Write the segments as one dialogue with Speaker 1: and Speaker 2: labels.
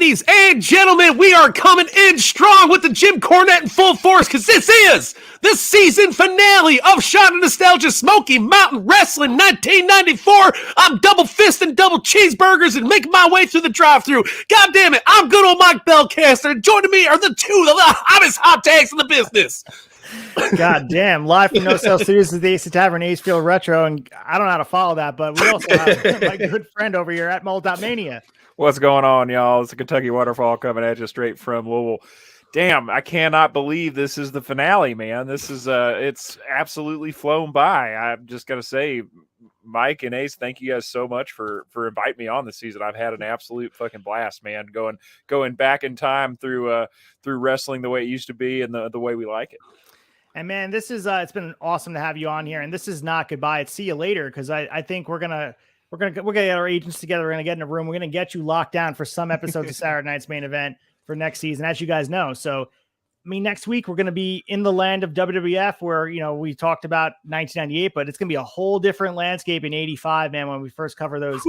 Speaker 1: Ladies and gentlemen, we are coming in strong with the Jim Cornette in full force because this is the season finale of Shot of Nostalgia Smoky Mountain Wrestling 1994. I'm double fisting double cheeseburgers and making my way through the drive-thru. God damn it, I'm good old Mike Belcaster, and joining me are the two of the hottest hot tags in the business.
Speaker 2: God damn, live from No Sale Studios is the Tavern, ACEFIELD Retro, and I don't know how to follow that, but we also have my good friend over here at Mania.
Speaker 3: What's going on, y'all? It's the Kentucky Waterfall coming at you straight from Louisville. Damn, I cannot believe this is the finale, man. This is it's absolutely flown by. I'm just gonna say, Mike and Ace, thank you guys so much for inviting me on this season. I've had an absolute fucking blast, man. Going back in time through wrestling the way it used to be and the way we like it.
Speaker 2: And man, this is it's been awesome to have you on here. And this is not goodbye. It's see you later, because I think we're gonna get our agents together. We're gonna get in a room. We're gonna get you locked down for some episodes of Saturday Night's Main Event for next season, as you guys know. So, I mean, next week we're gonna be in the land of WWF, where we talked about 1998, but it's gonna be a whole different landscape in *85, man. When we first cover those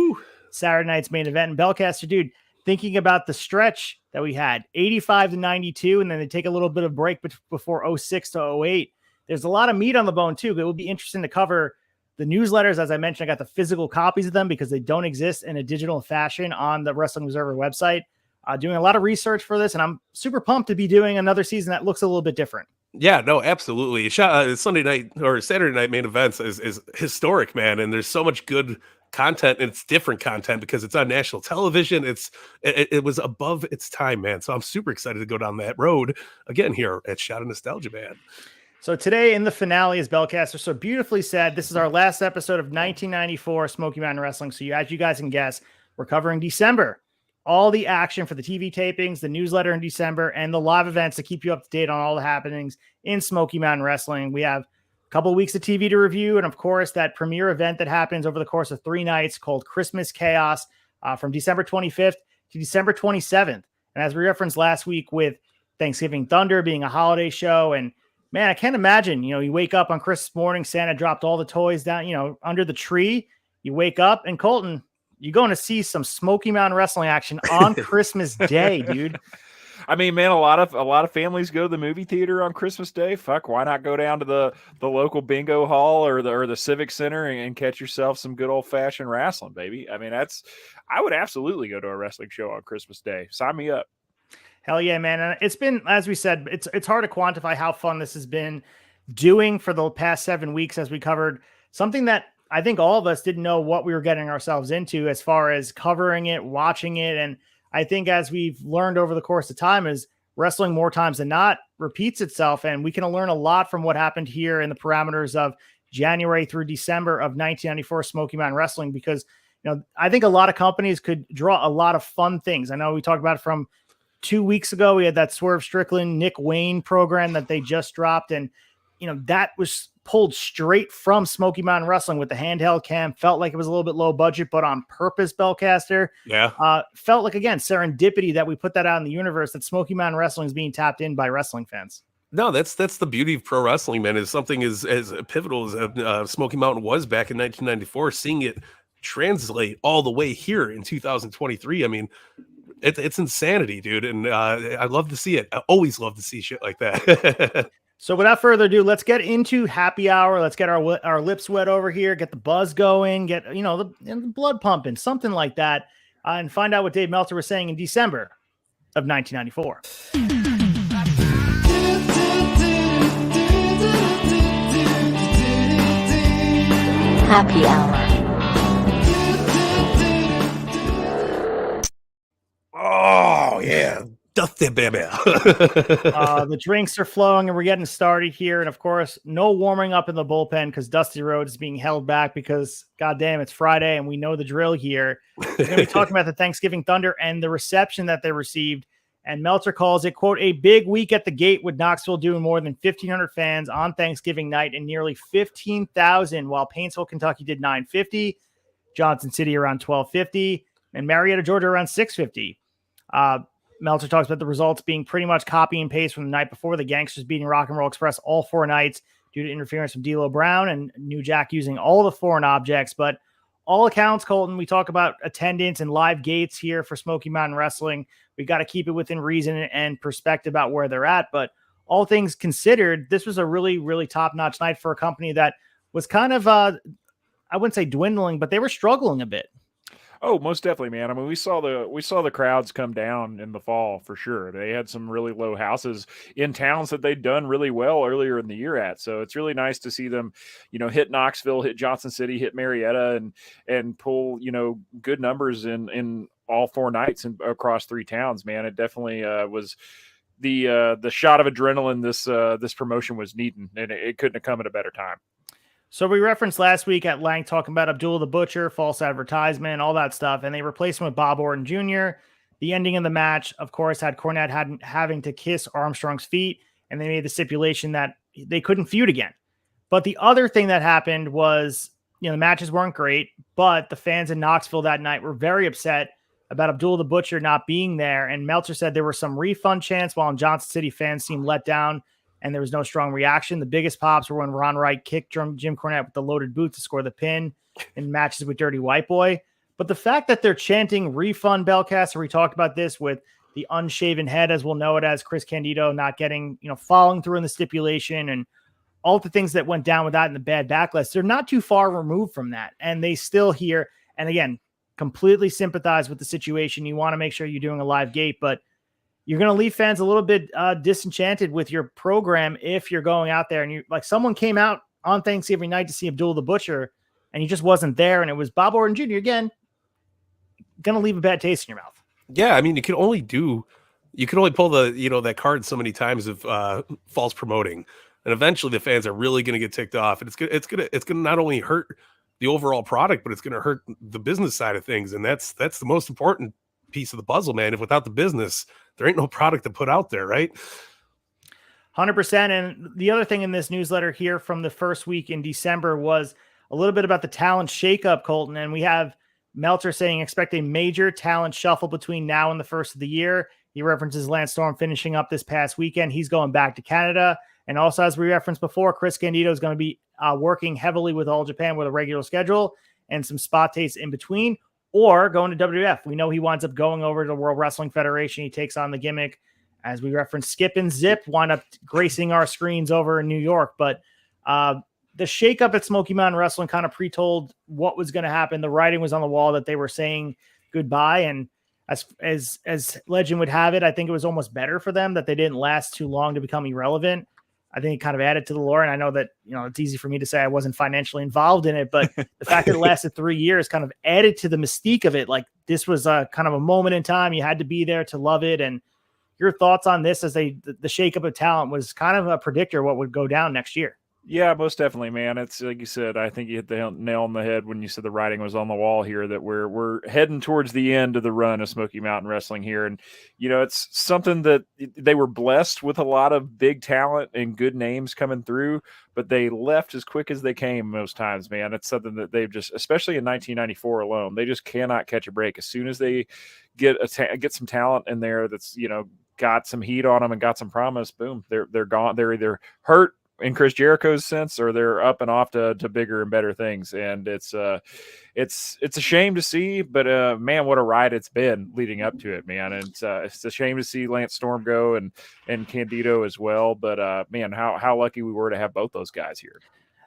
Speaker 2: Saturday Night's Main Event. And Belcaster, dude, thinking about the stretch that we had, 85 to 92, and then they take a little bit of break before 06 to 08. There's a lot of meat on the bone too. It will be interesting to cover the newsletters. As I mentioned, I got the physical copies of them because they don't exist in a digital fashion on the Wrestling Observer website. Doing a lot of research for this, and I'm super pumped to be doing another season that looks a little bit different.
Speaker 1: Yeah, no, absolutely. Sunday night or Saturday night main events is historic, man, and there's so much good content, and it's different content because it's on national television. It was above its time, man. So I'm super excited to go down that road again here at Shot of Nostalgia, man.
Speaker 2: So today in the finale, as Belcaster so beautifully said, this is our last episode of 1994 Smoky Mountain Wrestling. So as you guys can guess, we're covering December. All the action for the TV tapings, the newsletter in December, and the live events to keep you up to date on all the happenings in Smoky Mountain Wrestling. We have a couple of weeks of TV to review, and of course, that premiere event that happens over the course of 3 nights called Christmas Chaos from December 25th to December 27th. And as we referenced last week with Thanksgiving Thunder being a holiday show, and man, I can't imagine, you wake up on Christmas morning, Santa dropped all the toys down, under the tree. You wake up, and Colton, you're going to see some Smoky Mountain Wrestling action on Christmas Day, dude.
Speaker 3: I mean, man, a lot of families go to the movie theater on Christmas Day. Fuck, why not go down to the local bingo hall or the Civic Center and catch yourself some good old fashioned wrestling, baby? I mean, I would absolutely go to a wrestling show on Christmas Day. Sign me up.
Speaker 2: Hell yeah, man. And it's been, as we said, it's hard to quantify how fun this has been doing for the past 7 weeks, as we covered something that I think all of us didn't know what we were getting ourselves into as far as covering it, watching it. And I think as we've learned over the course of time, is wrestling more times than not repeats itself. And we can learn a lot from what happened here in the parameters of January through December of 1994 Smoky Mountain Wrestling, because, I think a lot of companies could draw a lot of fun things. I know we talked about it from 2 weeks ago. We had that Swerve Strickland, Nick Wayne program that they just dropped. And, that was pulled straight from Smoky Mountain Wrestling with the handheld cam. Felt like it was a little bit low budget, but on purpose, Belcaster.
Speaker 1: Yeah.
Speaker 2: Felt like, again, serendipity that we put that out in the universe, that Smoky Mountain Wrestling is being tapped in by wrestling fans.
Speaker 1: No, that's the beauty of pro wrestling, man, is something as pivotal as Smoky Mountain was back in 1994, seeing it translate all the way here in 2023. I mean, it's insanity, dude. And I love to see it. I always love to see shit like that.
Speaker 2: So without further ado, let's get into happy hour. Let's get our lips wet over here, get the buzz going, get the blood pumping, something like that, and find out what Dave Meltzer was saying in December of 1994.
Speaker 4: Happy hour.
Speaker 1: Oh yeah. Dusty baby.
Speaker 2: The drinks are flowing and we're getting started here. And of course, no warming up in the bullpen because Dusty Rhodes is being held back because, goddamn, it's Friday and we know the drill here. We're going to be talking about the Thanksgiving Thunder and the reception that they received. And Meltzer calls it, quote, a big week at the gate, with Knoxville doing more than 1,500 fans on Thanksgiving night and nearly 15,000, while Paintsville, Kentucky did 950, Johnson City around 1,250, and Marietta, Georgia around 650. Meltzer talks about the results being pretty much copy and paste from the night before. The Gangsters beating Rock and Roll Express all 4 nights due to interference from D'Lo Brown and New Jack using all the foreign objects. But all accounts, Colton, we talk about attendance and live gates here for Smoky Mountain Wrestling. We got to keep it within reason and perspective about where they're at. But all things considered, this was a really, really top-notch night for a company that was kind of, I wouldn't say dwindling, but they were struggling a bit.
Speaker 3: Oh, most definitely, man. I mean, we saw the crowds come down in the fall for sure. They had some really low houses in towns that they'd done really well earlier in the year at. So it's really nice to see them, hit Knoxville, hit Johnson City, hit Marietta, and pull, good numbers in all 4 nights and across 3 towns, man. It definitely was the shot of adrenaline this promotion was needing, and it couldn't have come at a better time.
Speaker 2: So we referenced last week at length talking about Abdullah the Butcher, false advertisement, all that stuff, and they replaced him with Bob Orton Jr. The ending of the match, of course, had Cornette having to kiss Armstrong's feet, and they made the stipulation that they couldn't feud again. But the other thing that happened was, the matches weren't great, but the fans in Knoxville that night were very upset about Abdullah the Butcher not being there, and Meltzer said there were some refund chants, while in Johnson City fans seemed let down, and there was no strong reaction. The biggest pops were when Ron Wright kicked Jim Cornette with the loaded boot to score the pin in matches with Dirty White Boy. But the fact that they're chanting refund Belcaster, we talked about this with the unshaven head, as we'll know it as, Chris Candido not getting, following through in the stipulation, and all the things that went down with that in the bad backlash. They're not too far removed from that. And they still hear, and again, completely sympathize with the situation. You want to make sure you're doing a live gate, but you're going to leave fans a little bit disenchanted with your program if you're going out there and someone came out on Thanksgiving night to see Abdullah the Butcher and he just wasn't there, and it was Bob Orton Jr. again. Going to leave a bad taste in your mouth.
Speaker 1: Yeah, I mean, you can only pull the that card so many times of false promoting, and eventually the fans are really going to get ticked off, and it's going to not only hurt the overall product, but it's going to hurt the business side of things, and that's the most important piece of the puzzle, man. If without the business, there ain't no product to put out there, right?
Speaker 2: 100%. And the other thing in this newsletter here from the first week in December was a little bit about the talent shakeup, Colton. And we have Meltzer saying expect a major talent shuffle between now and the first of the year. He references Lance Storm finishing up this past weekend. He's going back to Canada. And also, as we referenced before, Chris Candido is going to be working heavily with All Japan with a regular schedule and some spot tastes in between, or going to WWF. We know he winds up going over to the World Wrestling Federation. He takes on the gimmick. As we referenced, Skip and Zip wind up gracing our screens over in New York. But the shakeup at Smoky Mountain Wrestling kind of pre-told what was going to happen. The writing was on the wall that they were saying goodbye. And as legend would have it, I think it was almost better for them that they didn't last too long to become irrelevant. I think it kind of added to the lore. And I know that, it's easy for me to say I wasn't financially involved in it, but the fact that it lasted 3 years kind of added to the mystique of it. Like, this was a kind of a moment in time. You had to be there to love it. And your thoughts on this as the shakeup of talent was kind of a predictor of what would go down next year.
Speaker 3: Yeah, most definitely, man. It's like you said, I think you hit the nail on the head when you said the writing was on the wall here, that we're heading towards the end of the run of Smoky Mountain Wrestling here. And, it's something that they were blessed with a lot of big talent and good names coming through, but they left as quick as they came most times, man. It's something that they've just, especially in 1994 alone, they just cannot catch a break. As soon as they get some talent in there that's, got some heat on them and got some promise, boom, they're gone. They're either hurt in Chris Jericho's sense, or they're up and off to bigger and better things. And it's a shame to see, but man, what a ride it's been leading up to it, man. And it's a shame to see Lance Storm go and Candido as well. But man, how lucky we were to have both those guys here.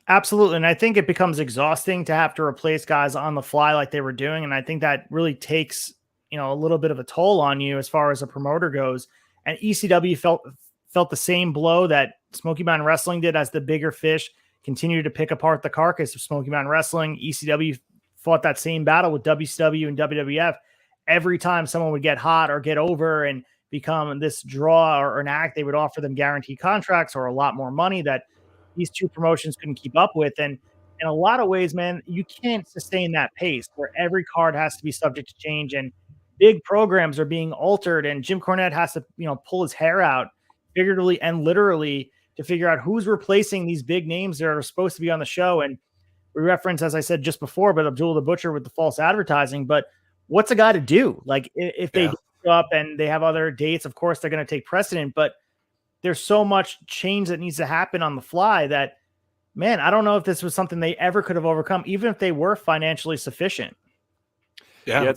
Speaker 2: Absolutely. And I think it becomes exhausting to have to replace guys on the fly like they were doing. And I think that really takes, a little bit of a toll on you as far as a promoter goes. And ECW felt the same blow that Smoky Mountain Wrestling did as the bigger fish continued to pick apart the carcass of Smoky Mountain Wrestling. ECW fought that same battle with WCW and WWF. Every time someone would get hot or get over and become this draw or an act, they would offer them guaranteed contracts or a lot more money that these two promotions couldn't keep up with. And in a lot of ways, man, you can't sustain that pace where every card has to be subject to change and big programs are being altered. And Jim Cornette has to, pull his hair out figuratively and literally to figure out who's replacing these big names that are supposed to be on the show. And we reference, as I said just before, but Abdullah the Butcher with the false advertising. But what's a guy to do? Like, if they go up and they have other dates, of course they're going to take precedent. But there's so much change that needs to happen on the fly that man, I don't know if this was something they ever could have overcome, even if they were financially sufficient.
Speaker 3: Yeah,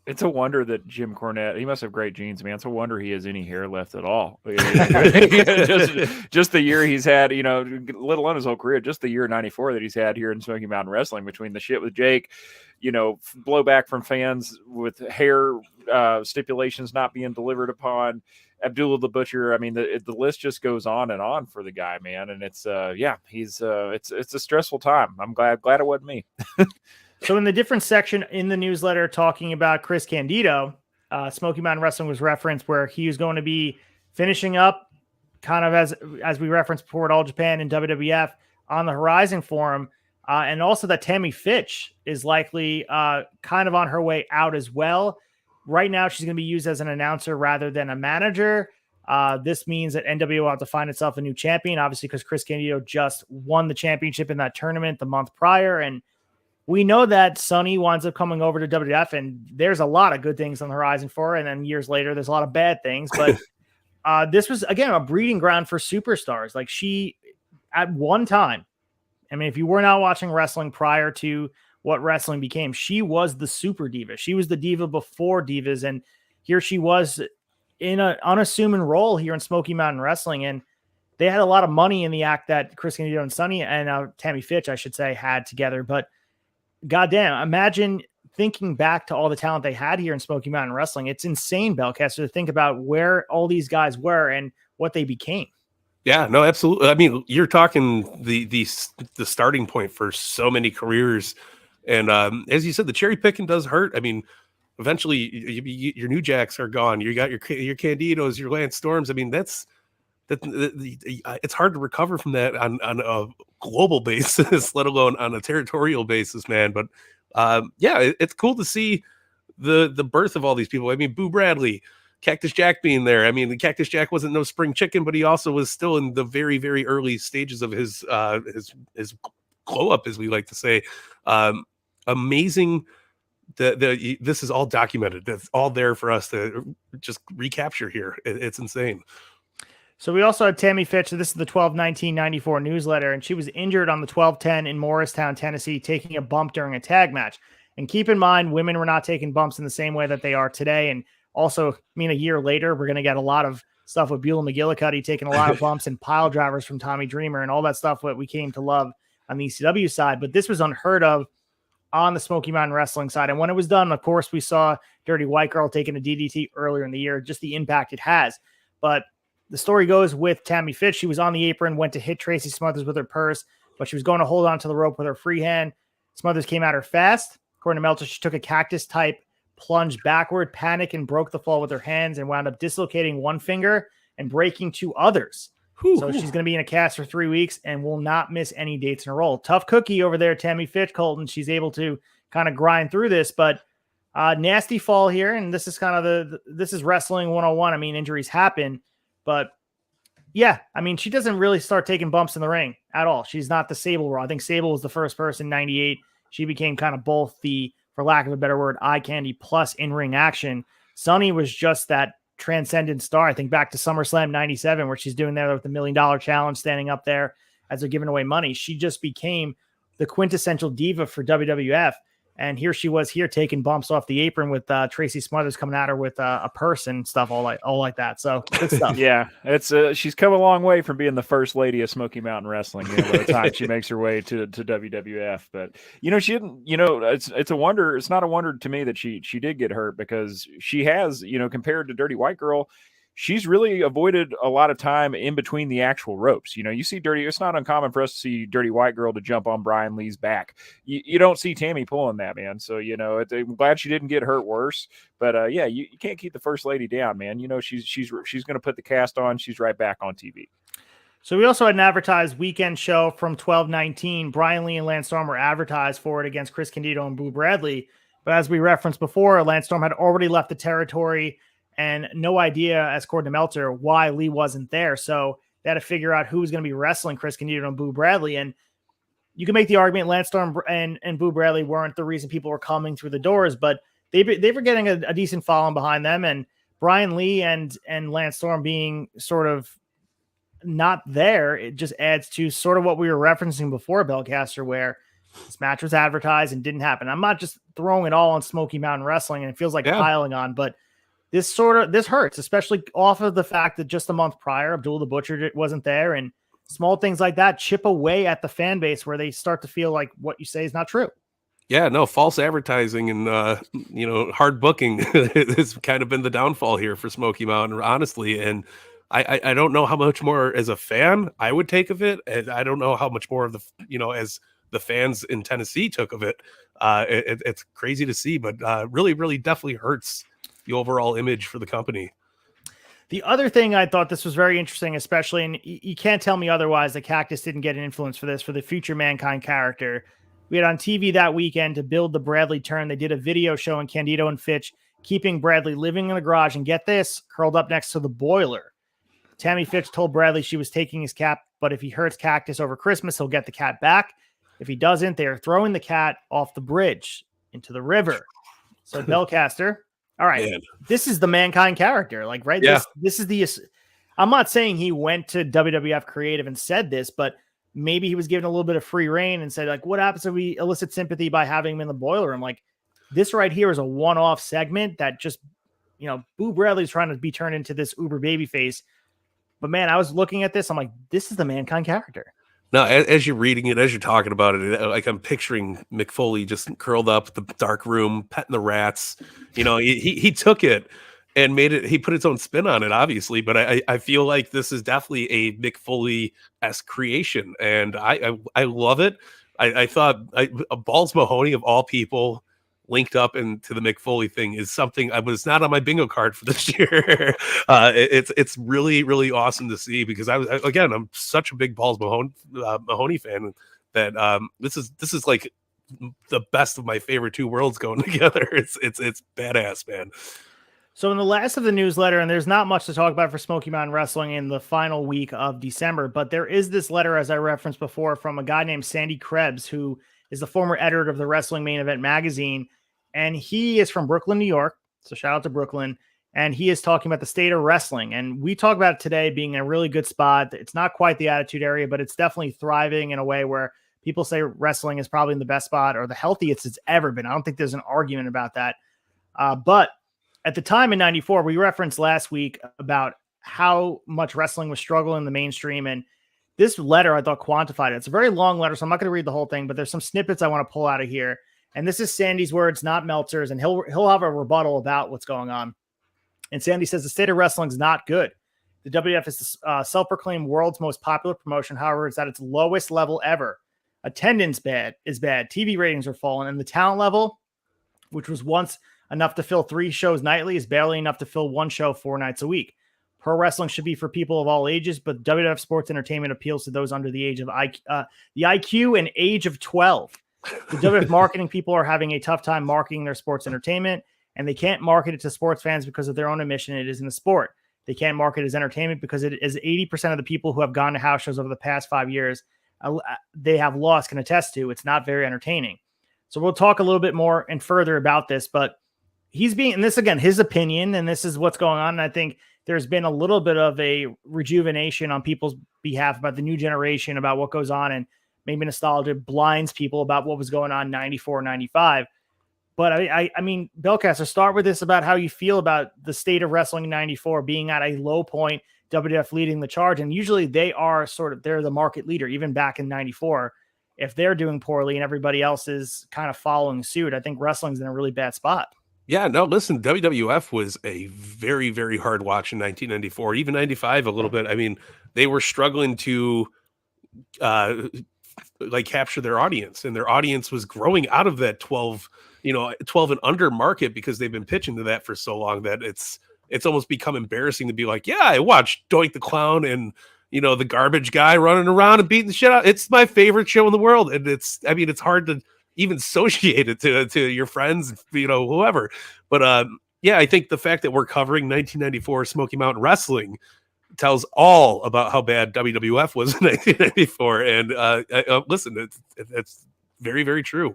Speaker 3: it's a wonder that Jim Cornette, he must have great genes, man. It's a wonder he has any hair left at all. just the year he's had, let alone his whole career, just the year 94 that he's had here in Smoky Mountain Wrestling, between the shit with Jake, blowback from fans with hair stipulations not being delivered upon, Abdullah the Butcher. I mean, the list just goes on and on for the guy, man. And it's it's a stressful time. I'm glad it wasn't me.
Speaker 2: So in the different section in the newsletter talking about Chris Candido, Smoky Mountain Wrestling was referenced, where he was going to be finishing up, kind of as we referenced before, at All Japan and WWF on the horizon for him. And also that Tammy Fitch is likely kind of on her way out as well. Right now, she's going to be used as an announcer rather than a manager. This means that NWO will have to find itself a new champion, obviously, because Chris Candido just won the championship in that tournament the month prior. And we know that Sonny winds up coming over to WWF, and there's a lot of good things on the horizon for her. And then years later, there's a lot of bad things. But this was, again, a breeding ground for superstars. Like, she, at one time, I mean, if you were not watching wrestling prior to what wrestling became, she was the super diva. She was the diva before divas. And here she was in an unassuming role here in Smoky Mountain Wrestling. And they had a lot of money in the act that Chris Candido and Sonny and Tammy Fitch, I should say, had together. But goddamn, imagine thinking back to all the talent they had here in Smoky Mountain Wrestling. It's insane, Belcaster, to think about where all these guys were and what they became.
Speaker 1: Yeah, no, absolutely. I mean, you're talking the starting point for so many careers. And as you said, the cherry picking does hurt. I mean, eventually your New Jacks are gone. You got your Candidos, your Lance Storms. I mean, it's hard to recover from that on a global basis, let alone on a territorial basis, man. But it's cool to see the birth of all these people. I mean, Boo Bradley, Cactus Jack being there. I mean, the Cactus Jack wasn't no spring chicken, but he also was still in the very, very early stages of his glow up, as we like to say. Amazing that this is all documented. That's all there for us to just recapture here. It's insane.
Speaker 2: So we also had Tammy Fitch. So this is the 12/19/94 newsletter, and she was injured on the 12/10 in Morristown, Tennessee, taking a bump during a tag match. And keep in mind, women were not taking bumps in the same way that they are today. And also, I mean, a year later, we're going to get a lot of stuff with Beulah McGillicuddy taking a lot of bumps and pile drivers from Tommy Dreamer and all that stuff that we came to love on the ECW side. But this was unheard of on the Smoky Mountain Wrestling side. And when it was done, of course, we saw Dirty White Girl taking a DDT earlier in the year, just the impact it has. But the story goes with Tammy Fitch. She was on the apron, went to hit Tracy Smothers with her purse, but she was going to hold on to the rope with her free hand. Smothers came at her fast. According to Meltzer, she took a cactus-type plunge backward, panicked, and broke the fall with her hands and wound up dislocating one finger and breaking two others. So she's going to be in a cast for 3 weeks and will not miss any dates in a row. Tough cookie over there, Tammy Fitch, Colton. She's able to kind of grind through this, but nasty fall here. And this is kind of this is wrestling 101. I mean, injuries happen, but yeah, I mean, she doesn't really start taking bumps in the ring at all. She's not the Sable Raw. I think Sable was the first person in 98. She became kind of both the, for lack of a better word, eye candy plus in-ring action. Sonny was just that transcendent star. I think back to SummerSlam 97, where she's doing there with the $1 million challenge, standing up there as they're giving away money. She just became the quintessential diva for WWF. And here she was here taking bumps off the apron with Tracy Smothers coming at her with a purse and stuff, all like that. So good stuff.
Speaker 3: Yeah, it's she's come a long way from being the first lady of Smoky Mountain Wrestling. By the time she makes her way to WWF, but she didn't. It's a wonder. It's not a wonder to me that she did get hurt, because she has, compared to Dirty White Girl, she's really avoided a lot of time in between the actual ropes. You see it's not uncommon for us to see Dirty White Girl to jump on Brian Lee's back. You don't see Tammy pulling that, man. So, I'm glad she didn't get hurt worse, but you can't keep the first lady down, man. She's going to put the cast on. She's right back on TV.
Speaker 2: So we also had an advertised weekend show from 12/19. Brian Lee and Lance Storm were advertised for it against Chris Candido and Boo Bradley. But as we referenced before, Lance Storm had already left the territory and no idea, as according to Meltzer, why Lee wasn't there. So they had to figure out who was going to be wrestling Chris Candido and Boo Bradley. And you can make the argument Lance Storm and Boo Bradley weren't the reason people were coming through the doors, but they were getting a decent following behind them. And Brian Lee and Lance Storm being sort of not there, it just adds to sort of what we were referencing before, Belcaster, where this match was advertised and didn't happen. I'm not just throwing it all on Smoky Mountain Wrestling, and it feels like piling on, but this hurts, especially off of the fact that just a month prior, Abdul the Butcher wasn't there, and small things like that chip away at the fan base where they start to feel like what you say is not true.
Speaker 1: Yeah, no, false advertising and hard booking has kind of been the downfall here for Smoky Mountain, honestly. And I don't know how much more as a fan I would take of it, and I don't know how much more of the as the fans in Tennessee took of it. It's crazy to see, but really, really definitely hurts the overall image for the company.
Speaker 2: The other thing I thought this was very interesting, especially, and you can't tell me otherwise, that Cactus didn't get an influence for this, for the future Mankind character. We had on TV that weekend to build the Bradley turn. They did a video showing Candido and Fitch keeping Bradley living in the garage, and get this, curled up next to the boiler. Tammy Fitch told Bradley she was taking his cat, but if he hurts Cactus over Christmas, he'll get the cat back. If he doesn't, they are throwing the cat off the bridge into the river. So Belcaster, all right, man. This is the Mankind character, like, right?
Speaker 1: Yeah.
Speaker 2: This is the, I'm not saying he went to WWF Creative and said this, but maybe he was given a little bit of free reign and said, like, what happens if we elicit sympathy by having him in the boiler room? Like, this right here is a one-off segment that just, Boo Bradley's trying to be turned into this uber babyface. But man, I was looking at this, I'm like, this is the Mankind character.
Speaker 1: Now, as you're reading it, as you're talking about it, like, I'm picturing Mick Foley just curled up in the dark room, petting the rats. He took it and made it. He put his own spin on it, obviously. But I feel like this is definitely a Mick Foley-esque creation, and I love it. I thought Balls Mahoney, of all people, linked up into the Mick Foley thing is something I was not on my bingo card for this year. It's really, really awesome to see, because I'm such a big Balls Mahoney fan that this is like the best of my favorite two worlds going together. It's badass, man.
Speaker 2: So in the last of the newsletter, and there's not much to talk about for Smoky Mountain Wrestling in the final week of December, but there is this letter, as I referenced before, from a guy named Sandy Krebs, who is the former editor of the Wrestling Main Event magazine. And he is from Brooklyn, New York. So shout out to Brooklyn. And he is talking about the state of wrestling. And we talk about it today being in a really good spot. It's not quite the attitude area, but it's definitely thriving in a way where people say wrestling is probably in the best spot or the healthiest it's ever been. I don't think there's an argument about that. But at the time in 94, we referenced last week about how much wrestling was struggling in the mainstream. And this letter, I thought, quantified it. It's a very long letter, so I'm not going to read the whole thing, but there's some snippets I want to pull out of here. And this is Sandy's words, not Meltzer's, and he'll have a rebuttal about what's going on. And Sandy says the state of wrestling is not good. The WWF is the self-proclaimed world's most popular promotion. However, it's at its lowest level ever. Attendance is bad. TV ratings are falling, and the talent level, which was once enough to fill 3 shows nightly, is barely enough to fill 1 show 4 nights a week. Pro wrestling should be for people of all ages, but WWF Sports Entertainment appeals to those under the age of the IQ and age of 12. The WWF marketing people are having a tough time marketing their sports entertainment, and they can't market it to sports fans because of their own admission it isn't a sport. They can't market it as entertainment because it is 80% of the people who have gone to house shows over the past 5 years they have lost can attest to. It's not very entertaining. So we'll talk a little bit more and further about this, but and this again, his opinion, and this is what's going on. And I think there's been a little bit of a rejuvenation on people's behalf about the new generation, about what goes on, and maybe nostalgia blinds people about what was going on in 94, 95. But I mean, Belcaster, start with this about how you feel about the state of wrestling in 94 being at a low point, WWF leading the charge. And usually they're the market leader, even back in 94. If they're doing poorly and everybody else is kind of following suit, I think wrestling's in a really bad spot.
Speaker 1: Yeah, no, listen, WWF was a very, very hard watch in 1994, even 95 a little bit. I mean, they were struggling to capture their audience, and their audience was growing out of that 12 and under market, because they've been pitching to that for so long that it's almost become embarrassing to be like, yeah, I watched Doink the Clown and, the garbage guy running around and beating the shit out. It's my favorite show in the world. And it's hard to even associate it to your friends, whoever. But I think the fact that we're covering 1994 Smoky Mountain Wrestling tells all about how bad WWF was in 1994. And listen, it's very, very true.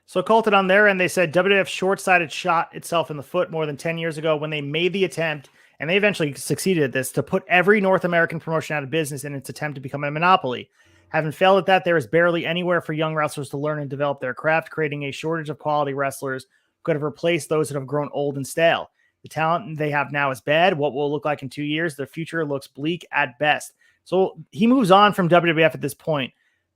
Speaker 2: So Colton, on their end, they said WWF short-sighted shot itself in the foot more than 10 years ago when they made the attempt and they eventually succeeded at this, to put every North American promotion out of business in its attempt to become a monopoly. Having failed at that, there is barely anywhere for young wrestlers to learn and develop their craft, creating a shortage of quality wrestlers who could have replaced those that have grown old and stale. The talent they have now is bad. What will it look like in 2 years? Their future looks bleak at best. So he moves on from WWF at this point.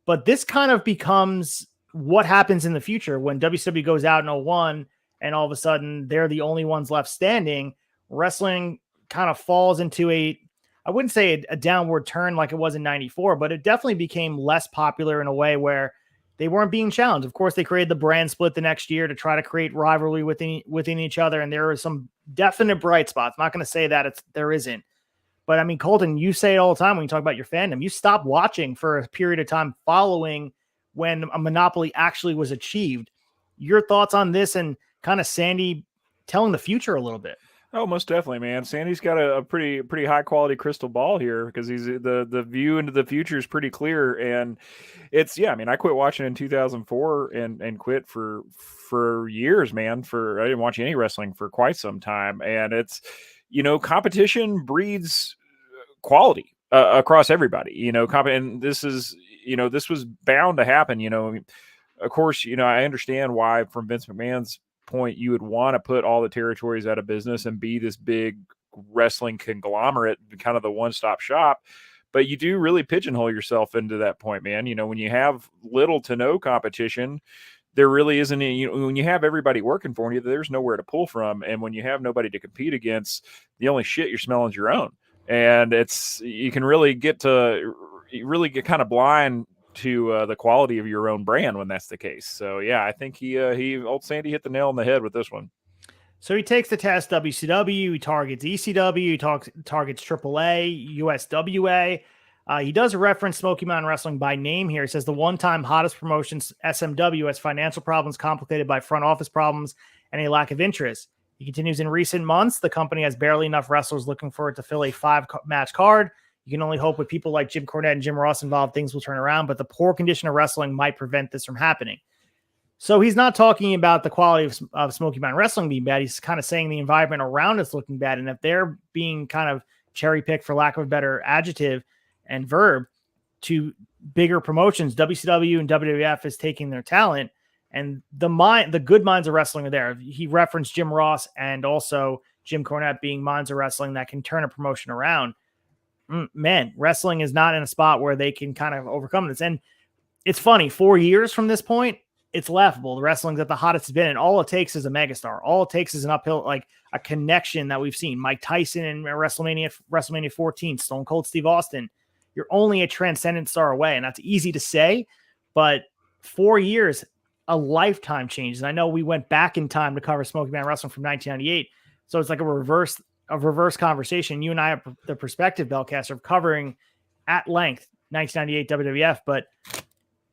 Speaker 2: But this kind of becomes what happens in the future when WCW goes out in 01 and all of a sudden they're the only ones left standing. Wrestling kind of falls into I wouldn't say a downward turn like it was in 94, but it definitely became less popular in a way where they weren't being challenged. Of course, they created the brand split the next year to try to create rivalry within each other. And there are some definite bright spots. I'm not going to say that there isn't. But I mean, Colton, you say it all the time when you talk about your fandom. You stop watching for a period of time following when a monopoly actually was achieved. Your thoughts on this and kind of Sandy telling the future a little bit?
Speaker 3: Oh, most definitely, man. Sandy's got a pretty high quality crystal ball here, because he's the view into the future is pretty clear. And it's, I mean, I quit watching in 2004 and quit for years, man. I didn't watch any wrestling for quite some time. And it's, competition breeds quality across everybody, and this was bound to happen. Of course, I understand why, from Vince McMahon's point, you would want to put all the territories out of business and be this big wrestling conglomerate, kind of the one-stop shop. But you do really pigeonhole yourself into that point, man. When you have little to no competition, there really isn't any, when you have everybody working for you, there's nowhere to pull from. And when you have nobody to compete against, the only shit you're smelling is your own. And you can really get kind of blind to the quality of your own brand when that's the case. So yeah, I think old Sandy hit the nail on the head with this one.
Speaker 2: So he takes the test WCW, he targets ECW, he targets AAA, USWA. He does reference Smoky Mountain Wrestling by name here. He says the one-time hottest promotions, SMW, has financial problems complicated by front office problems and a lack of interest. He continues, in recent months, the company has barely enough wrestlers looking for it to fill a 5-match card. You can only hope with people like Jim Cornette and Jim Ross involved, things will turn around, but the poor condition of wrestling might prevent this from happening. So he's not talking about the quality of Smoky Mountain Wrestling being bad. He's kind of saying the environment around it's looking bad. And if they're being kind of cherry-picked, for lack of a better adjective and verb, to bigger promotions, WCW and WWF is taking their talent, and the good minds of wrestling are there. He referenced Jim Ross and also Jim Cornette being minds of wrestling that can turn a promotion around. Man, wrestling is not in a spot where they can kind of overcome this. And it's funny, 4 years from this point, it's laughable. The wrestling's at the hottest it's been, and all it takes is a megastar. All it takes is an uphill, like a connection that we've seen. Mike Tyson in WrestleMania 14, Stone Cold Steve Austin. You're only a transcendent star away, and that's easy to say, but 4 years, a lifetime changes. And I know we went back in time to cover Smoky Mountain Wrestling from 1998, so it's like a reverse conversation. You and I have the perspective, Belcaster, of covering at length 1998 WWF, but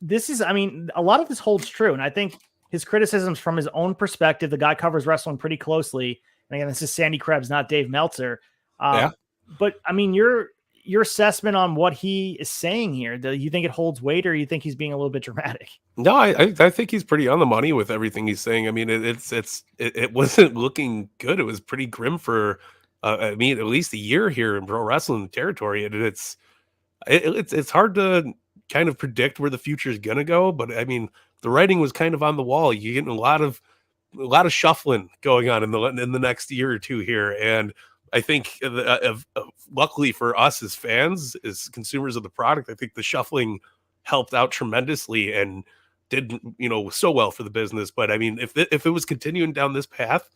Speaker 2: this is, I mean, a lot of this holds true. And I think his criticisms from his own perspective, the guy covers wrestling pretty closely. And again, this is Sandy Krebs, not Dave Meltzer. But I mean, your assessment on what he is saying here, do you think it holds weight, or you think he's being a little bit dramatic?
Speaker 1: No, I think he's pretty on the money with everything he's saying. I mean, it wasn't looking good. It was pretty grim for, at least a year here in pro wrestling territory. And it's hard to kind of predict where the future is going to go. But I mean, the writing was kind of on the wall. You're getting a lot of shuffling going on in the next year or two here. And I think luckily for us as fans, as consumers of the product, I think the shuffling helped out tremendously and did, so well for the business. But I mean, if it was continuing down this path,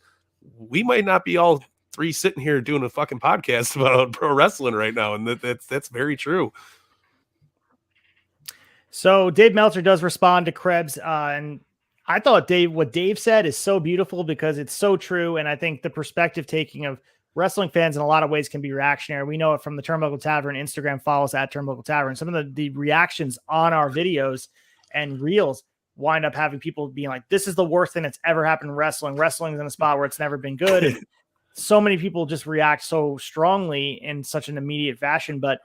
Speaker 1: we might not be all three sitting here doing a fucking podcast about pro wrestling right now. And that's very true.
Speaker 2: So Dave Meltzer does respond to Krebs, and I thought what Dave said is so beautiful because it's so true. And I think the perspective taking of wrestling fans in a lot of ways can be reactionary. We know it from the Turnbuckle Tavern. Instagram follows at Turnbuckle Tavern. Some of the reactions on our videos and reels wind up having people being like, this is the worst thing that's ever happened in wrestling. Wrestling's in a spot where it's never been good. And so many people just react so strongly in such an immediate fashion. But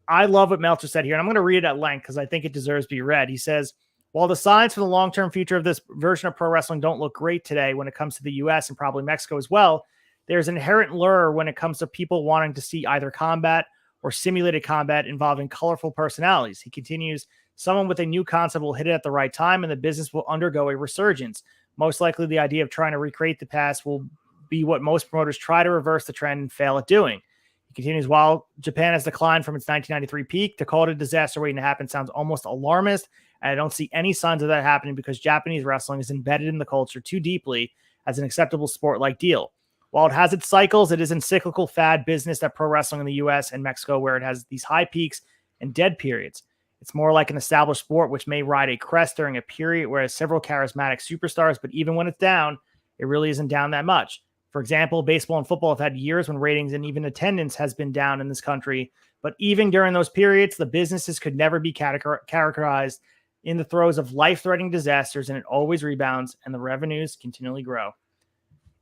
Speaker 2: I love what Meltzer said here, and I'm going to read it at length because I think it deserves to be read. He says, while the signs for the long-term future of this version of pro wrestling don't look great today when it comes to the U.S. and probably Mexico as well, there's an inherent lure when it comes to people wanting to see either combat or simulated combat involving colorful personalities. He continues, someone with a new concept will hit it at the right time and the business will undergo a resurgence. Most likely the idea of trying to recreate the past will be what most promoters try to reverse the trend and fail at doing. He continues, while Japan has declined from its 1993 peak, to call it a disaster waiting to happen sounds almost alarmist, and I don't see any signs of that happening because Japanese wrestling is embedded in the culture too deeply as an acceptable sport-like deal. While it has its cycles, it is in cyclical fad business that pro wrestling in the US and Mexico, where it has these high peaks and dead periods. It's more like an established sport, which may ride a crest during a period where it has several charismatic superstars, but even when it's down, it really isn't down that much. For example, baseball and football have had years when ratings and even attendance has been down in this country. But even during those periods, the businesses could never be characterized in the throes of life-threatening disasters, and it always rebounds, and the revenues continually grow.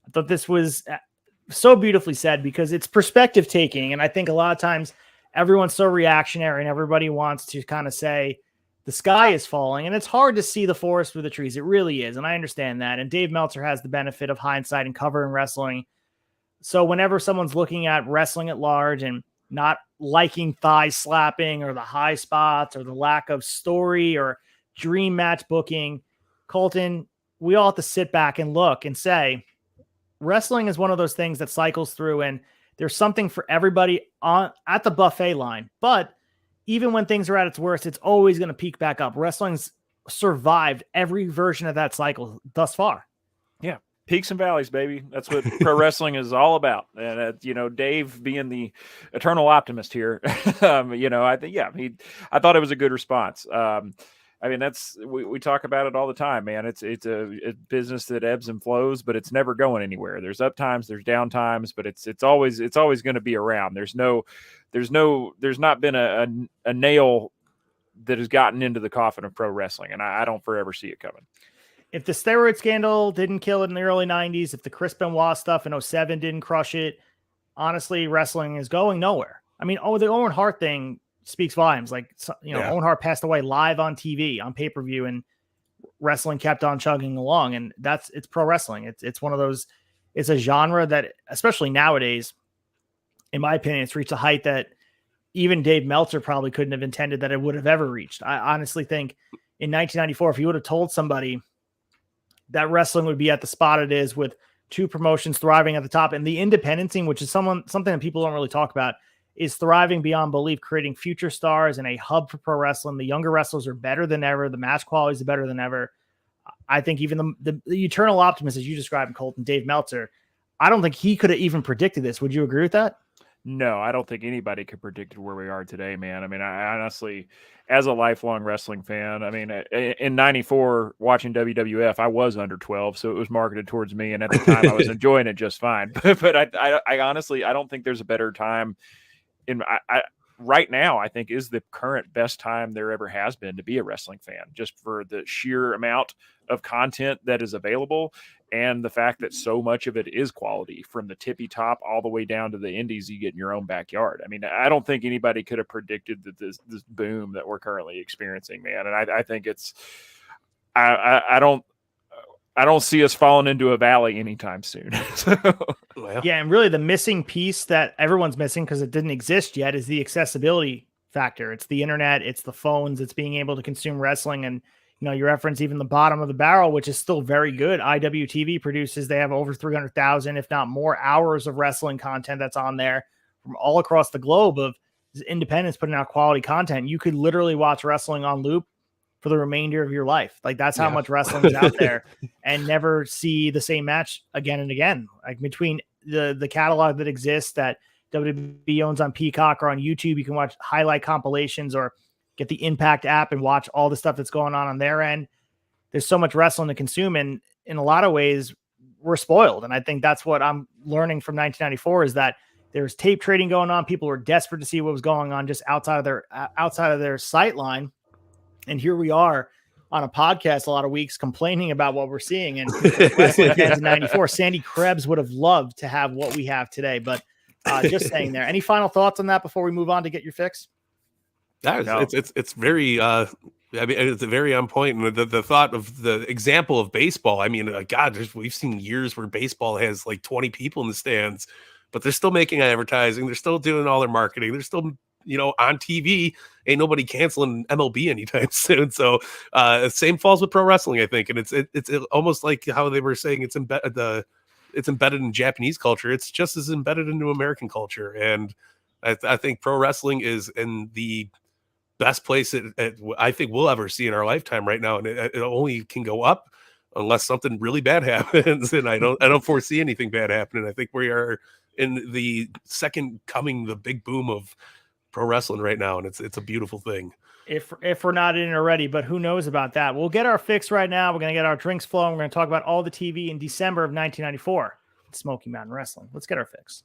Speaker 2: I thought this was so beautifully said because it's perspective taking. And I think a lot of times everyone's so reactionary and everybody wants to kind of say the sky is falling, and it's hard to see the forest through the trees. It really is. And I understand that. And Dave Meltzer has the benefit of hindsight and covering wrestling. So whenever someone's looking at wrestling at large and not liking thigh slapping or the high spots or the lack of story or dream match booking, Colton, we all have to sit back and look and say, wrestling is one of those things that cycles through, and there's something for everybody at the buffet line. But even when things are at its worst, it's always going to peak back up. Wrestling's survived every version of that cycle thus far.
Speaker 3: Yeah. Peaks and valleys, baby. That's what pro wrestling is all about. And, Dave being the eternal optimist here, I thought it was a good response. We talk about it all the time, man. It's a business that ebbs and flows, but it's never going anywhere. There's up times, there's down times, but it's always going to be around. There's not been a nail that has gotten into the coffin of pro wrestling, and I don't forever see it coming.
Speaker 2: If the steroid scandal didn't kill it in the early 90s, if the Chris Benoit stuff in 07 didn't crush it, honestly, wrestling is going nowhere. I mean, the Owen Hart thing speaks volumes. Owen Hart passed away live on TV on pay-per-view, and wrestling kept on chugging along. And it's pro wrestling. It's one of those, it's a genre that, especially nowadays, in my opinion, it's reached a height that even Dave Meltzer probably couldn't have intended that it would have ever reached. I honestly think in 1994, if you would have told somebody that wrestling would be at the spot it is with two promotions thriving at the top, and the independent scene, which is something that people don't really talk about, is thriving beyond belief, creating future stars and a hub for pro wrestling. The younger wrestlers are better than ever. The match quality is better than ever. I think even the eternal optimist, as you described, Colton, Dave Meltzer, I don't think he could have even predicted this. Would you agree with that?
Speaker 3: No, I don't think anybody could predict where we are today, man. I mean, I honestly, as a lifelong wrestling fan, I mean, in 94, watching WWF, I was under 12, so it was marketed towards me. And at the time, I was enjoying it just fine. But I honestly, I don't think there's a better time. Right now, I think is the current best time there ever has been to be a wrestling fan, just for the sheer amount of content that is available and the fact that so much of it is quality, from the tippy top all the way down to the indies you get in your own backyard. I mean, I don't think anybody could have predicted that this boom that we're currently experiencing, man. And I think it's, I don't see us falling into a valley anytime soon.
Speaker 2: Yeah, and really the missing piece that everyone's missing because it didn't exist yet is the accessibility factor. It's the internet, it's the phones, it's being able to consume wrestling. And you reference even the bottom of the barrel, which is still very good. IWTV produces, they have over 300,000, if not more, hours of wrestling content that's on there from all across the globe of independents putting out quality content. You could literally watch wrestling on loop for the remainder of your life. Like, that's how much wrestling is out there, and never see the same match again and again. Like, between the catalog that exists that WWE owns on Peacock or on YouTube, you can watch highlight compilations or get the Impact app and watch all the stuff that's going on their end. There's so much wrestling to consume, and in a lot of ways we're spoiled. And I think that's what I'm learning from 1994 is that there's tape trading going on. People were desperate to see what was going on just outside of their sight line. And here we are on a podcast a lot of weeks complaining about what we're seeing. And wrestling fans in 94, Sandy Krebs would have loved to have what we have today. But just saying there. Any final thoughts on that before we move on to get your fix?
Speaker 1: It's very I mean, it's very on point. And the thought of the example of baseball, I mean, God, we've seen years where baseball has like 20 people in the stands, but they're still making advertising. They're still doing all their marketing. They're still, on TV. Ain't nobody canceling MLB anytime soon. So same falls with pro wrestling, I think. And it's almost like how they were saying it's embedded in Japanese culture. It's just as embedded into American culture. And I think pro wrestling is in the best place I think we'll ever see in our lifetime right now, and it only can go up unless something really bad happens. And I don't foresee anything bad happening. I think we are in the second coming, the big boom of pro wrestling right now, and it's a beautiful thing.
Speaker 2: If we're not in already, but who knows about that? We'll get our fix right now. We're going to get our drinks flowing. We're going to talk about all the TV in December of 1994. It's Smoky Mountain Wrestling. Let's get our fix.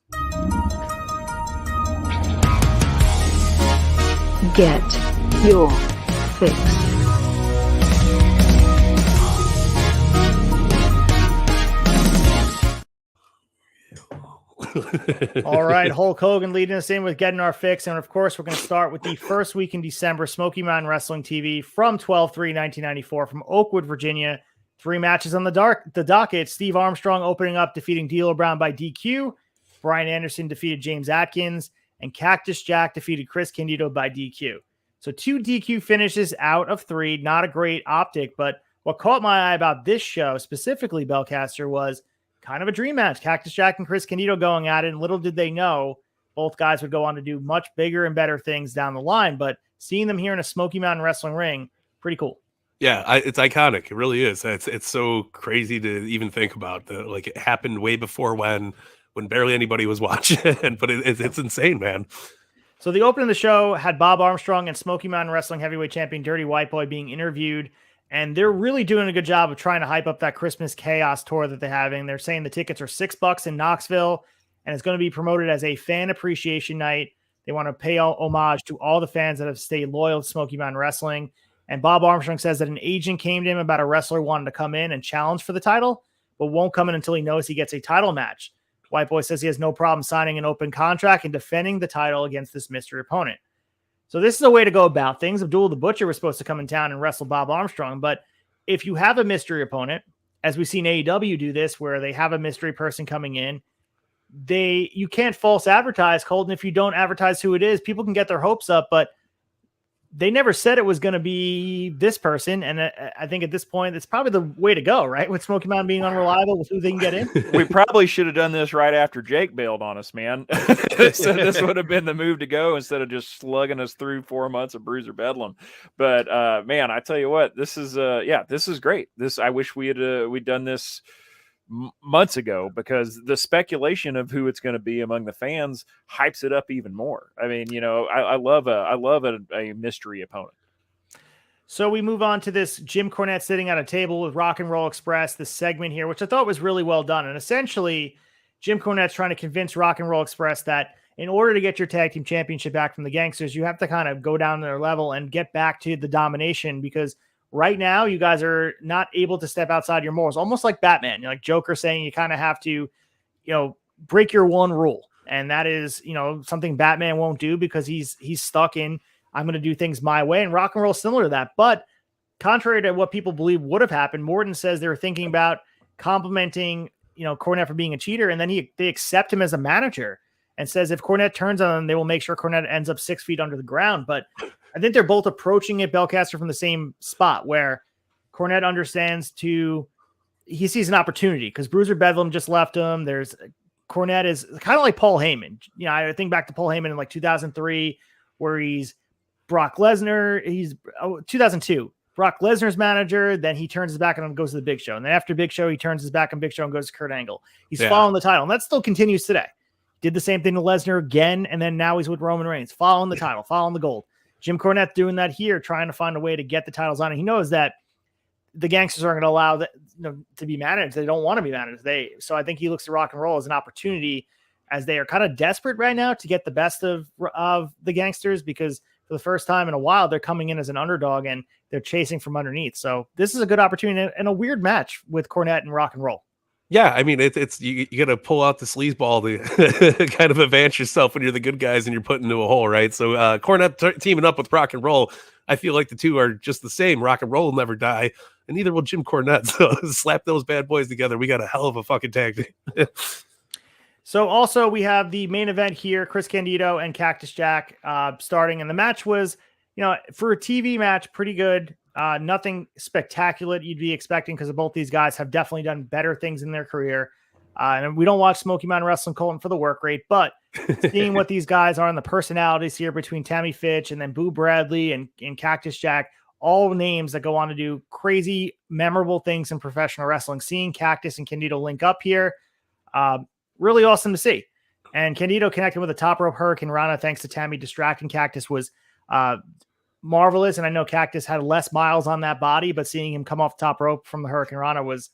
Speaker 4: Get your fix.
Speaker 2: All right, Hulk Hogan leading us in with getting our fix. And of course, we're going to start with the first week in December, Smoky Mountain Wrestling TV from 12/3/1994 from Oakwood, Virginia. 3 matches on the docket. Steve Armstrong opening up, defeating D'Lo Brown by DQ. Brian Anderson defeated James Atkins. And Cactus Jack defeated Chris Candido by DQ. So 2 DQ finishes out of 3. Not a great optic, but what caught my eye about this show, specifically Belcaster, was kind of a dream match. Cactus Jack and Chris Candido going at it, and little did they know both guys would go on to do much bigger and better things down the line. But seeing them here in a Smoky Mountain Wrestling ring, pretty cool.
Speaker 1: Yeah, it's iconic. It really is. It's so crazy to even think about. Like it happened way before when barely anybody was watching, but it's insane, man.
Speaker 2: So the opening of the show had Bob Armstrong and Smoky Mountain Wrestling heavyweight champion Dirty White Boy being interviewed, and they're really doing a good job of trying to hype up that Christmas Chaos tour that they're having. They're saying the tickets are $6 in Knoxville, and it's going to be promoted as a fan appreciation night. They want to pay homage to all the fans that have stayed loyal to Smoky Mountain Wrestling. And Bob Armstrong says that an agent came to him about a wrestler wanting to come in and challenge for the title, but won't come in until he knows he gets a title match. White Boy says he has no problem signing an open contract and defending the title against this mystery opponent. So this is a way to go about things. Abdul the Butcher was supposed to come in town and wrestle Bob Armstrong, but if you have a mystery opponent, as we've seen AEW do this, where they have a mystery person coming in, you can't false advertise, Colton. If you don't advertise who it is, people can get their hopes up, but they never said it was going to be this person. And I think at this point, it's probably the way to go, right? With Smoky Mountain being unreliable with who they can get in.
Speaker 3: We probably should have done this right after Jake bailed on us, man. So this would have been the move to go instead of just slugging us through 4 months of Bruiser Bedlam. But man, I tell you what, this is great. I wish we'd done this months ago, because the speculation of who it's going to be among the fans hypes it up even more. I mean, I love a mystery opponent.
Speaker 2: So we move on to this Jim Cornette sitting at a table with Rock and Roll Express, this segment here, which I thought was really well done. And essentially, Jim Cornette's trying to convince Rock and Roll Express that in order to get your tag team championship back from the Gangsters, you have to kind of go down to their level and get back to the domination, because right now, you guys are not able to step outside your morals, almost like Batman. You're like Joker saying you kind of have to, break your one rule. And that is, something Batman won't do, because he's stuck in, I'm going to do things my way. And Rock and Roll is similar to that. But contrary to what people believe would have happened, Morton says they were thinking about complimenting, Cornette for being a cheater. And then they accept him as a manager and says if Cornette turns on them, they will make sure Cornette ends up 6 feet under the ground. But I think they're both approaching it, Belcaster, from the same spot, where Cornette understands he sees an opportunity, because Bruiser Bedlam just left him. Cornette is kind of like Paul Heyman. I think back to Paul Heyman in like 2003, where he's Brock Lesnar. He's 2002, Brock Lesnar's manager. Then he turns his back on him and goes to the Big Show. And then after Big Show, he turns his back on Big Show and goes to Kurt Angle. He's following the title. And that still continues today. Did the same thing to Lesnar again. And then now he's with Roman Reigns, following the title, following the gold. Jim Cornette doing that here, trying to find a way to get the titles on. And he knows that the Gangsters aren't going to allow that to be managed. They don't want to be managed. So I think he looks at Rock and Roll as an opportunity, as they are kind of desperate right now to get the best of the Gangsters, because for the first time in a while, they're coming in as an underdog and they're chasing from underneath. So this is a good opportunity and a weird match with Cornette and Rock and Roll.
Speaker 1: Yeah, I mean, it's you got to pull out the sleazeball to kind of advance yourself when you're the good guys and you're put into a hole, right? So Cornette teaming up with Rock and Roll, I feel like the two are just the same. Rock and Roll will never die, and neither will Jim Cornette. So slap those bad boys together. We got a hell of a fucking tag team.
Speaker 2: So also we have the main event here, Chris Candido and Cactus Jack starting, and the match was, for a TV match, pretty good. Nothing spectacular you'd be expecting because both these guys have definitely done better things in their career. And we don't watch Smoky Mountain Wrestling Colton for the work rate, but seeing what these guys are and the personalities here between Tammy Fitch and then Boo Bradley and Cactus Jack, all names that go on to do crazy, memorable things in professional wrestling. Seeing Cactus and Candido link up here, really awesome to see. And Candido connecting with a top rope Hurricane Rana thanks to Tammy distracting Cactus was marvelous. And I know Cactus had less miles on that body, but seeing him come off the top rope from the Hurricane Rana was,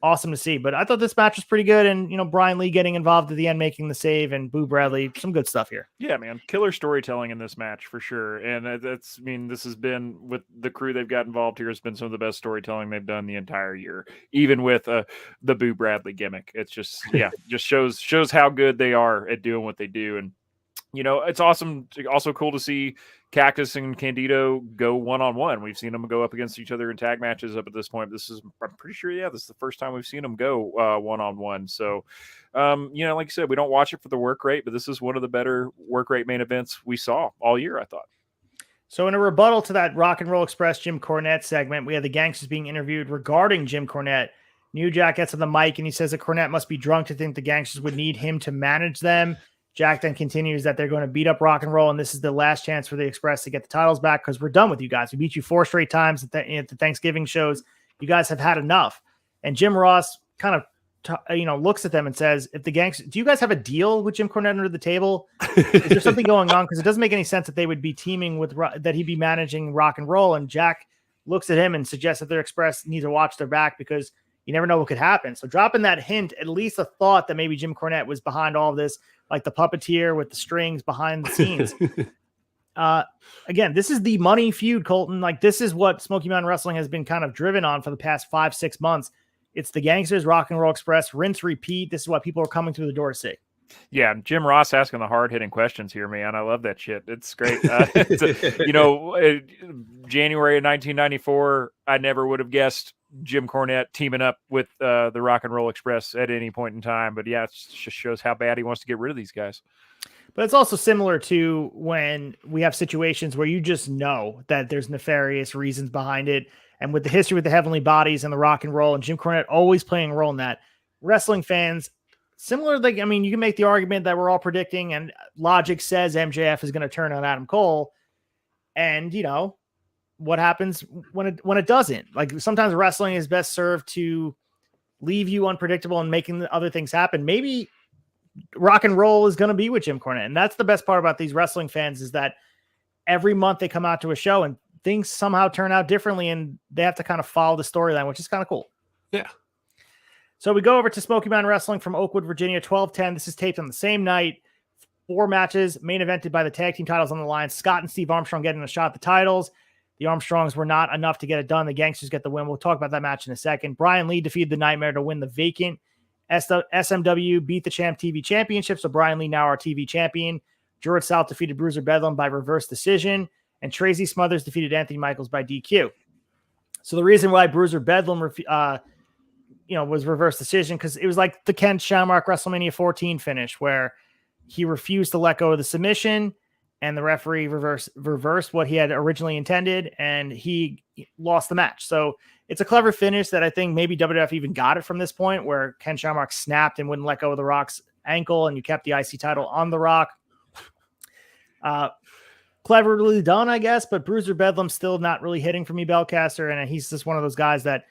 Speaker 2: awesome to see. But I thought this match was pretty good. And, Brian Lee getting involved at the end, making the save, and Boo Bradley, some good stuff here.
Speaker 3: Yeah, man. Killer storytelling in this match for sure. And this has been, with the crew they've got involved here, has been some of the best storytelling they've done the entire year, even with the Boo Bradley gimmick. It's just, just shows how good they are at doing what they do. And, it's awesome. Also cool to see Cactus and Candido go one-on-one. We've seen them go up against each other in tag matches up at this point. I'm pretty sure, this is the first time we've seen them go one-on-one. So, like I said, we don't watch it for the work rate, but this is one of the better work rate main events we saw all year, I thought.
Speaker 2: So in a rebuttal to that Rock and Roll Express Jim Cornette segment, we had the Gangsters being interviewed regarding Jim Cornette. New Jack gets on the mic and he says that Cornette must be drunk to think the Gangsters would need him to manage them. Jack then continues that they're going to beat up Rock and Roll, and this is the last chance for the Express to get the titles back because we're done with you guys. We beat you 4 straight times at the Thanksgiving shows. You guys have had enough. And Jim Ross kind of looks at them and says, "If the Gangsters, do you guys have a deal with Jim Cornette under the table? Is there something going on? Because it doesn't make any sense that they would be teaming with that he'd be managing Rock and Roll." And Jack looks at him and suggests that their Express need to watch their back because you never know what could happen. So dropping that hint, at least a thought that maybe Jim Cornette was behind all of this, like the puppeteer with the strings behind the scenes. Again, this is the money feud, Colton. Like, this is what Smoky Mountain Wrestling has been kind of driven on for the past 5-6 months. It's the Gangsters, Rock and Roll Express, rinse, repeat. This is what people are coming through the door to see.
Speaker 3: Yeah, Jim Ross asking the hard-hitting questions here, man. I love that shit. It's great. January of 1994, I never would have guessed Jim Cornette teaming up with the Rock and Roll Express at any point in time. But yeah, it just shows how bad he wants to get rid of these guys.
Speaker 2: But it's also similar to when we have situations where you just know that there's nefarious reasons behind it. And with the history with the Heavenly Bodies and the Rock and Roll and Jim Cornette always playing a role in that, wrestling fans, similar, you can make the argument that we're all predicting and logic says MJF is going to turn on Adam Cole. And, what happens when it doesn't? Like, sometimes wrestling is best served to leave you unpredictable and making the other things happen. Maybe Rock and Roll is going to be with Jim Cornette. And that's the best part about these wrestling fans, is that every month they come out to a show and things somehow turn out differently and they have to kind of follow the storyline, which is kind of cool.
Speaker 1: Yeah.
Speaker 2: So we go over to Smoky Mountain Wrestling from Oakwood, Virginia, 12/10. This is taped on the same night. 4 matches, main evented by the tag team titles on the line. Scott and Steve Armstrong getting a shot at the titles. The Armstrongs were not enough to get it done. The Gangsters get the win. We'll talk about that match in a second. Brian Lee defeated the Nightmare to win the vacant SMW Beat the Champ TV Championship. So Brian Lee now our TV champion. George South defeated Bruiser Bedlam by reverse decision. And Tracy Smothers defeated Anthony Michaels by DQ. So the reason why Bruiser Bedlam was reverse decision, because it was like the Ken Shamrock WrestleMania 14 finish where he refused to let go of the submission and the referee reversed what he had originally intended and he lost the match. So it's a clever finish that I think maybe WWF even got it from this point, where Ken Shamrock snapped and wouldn't let go of the Rock's ankle and you kept the IC title on the Rock. Cleverly done, I guess, but Bruiser Bedlam still not really hitting for me, Belcaster. And he's just one of those guys that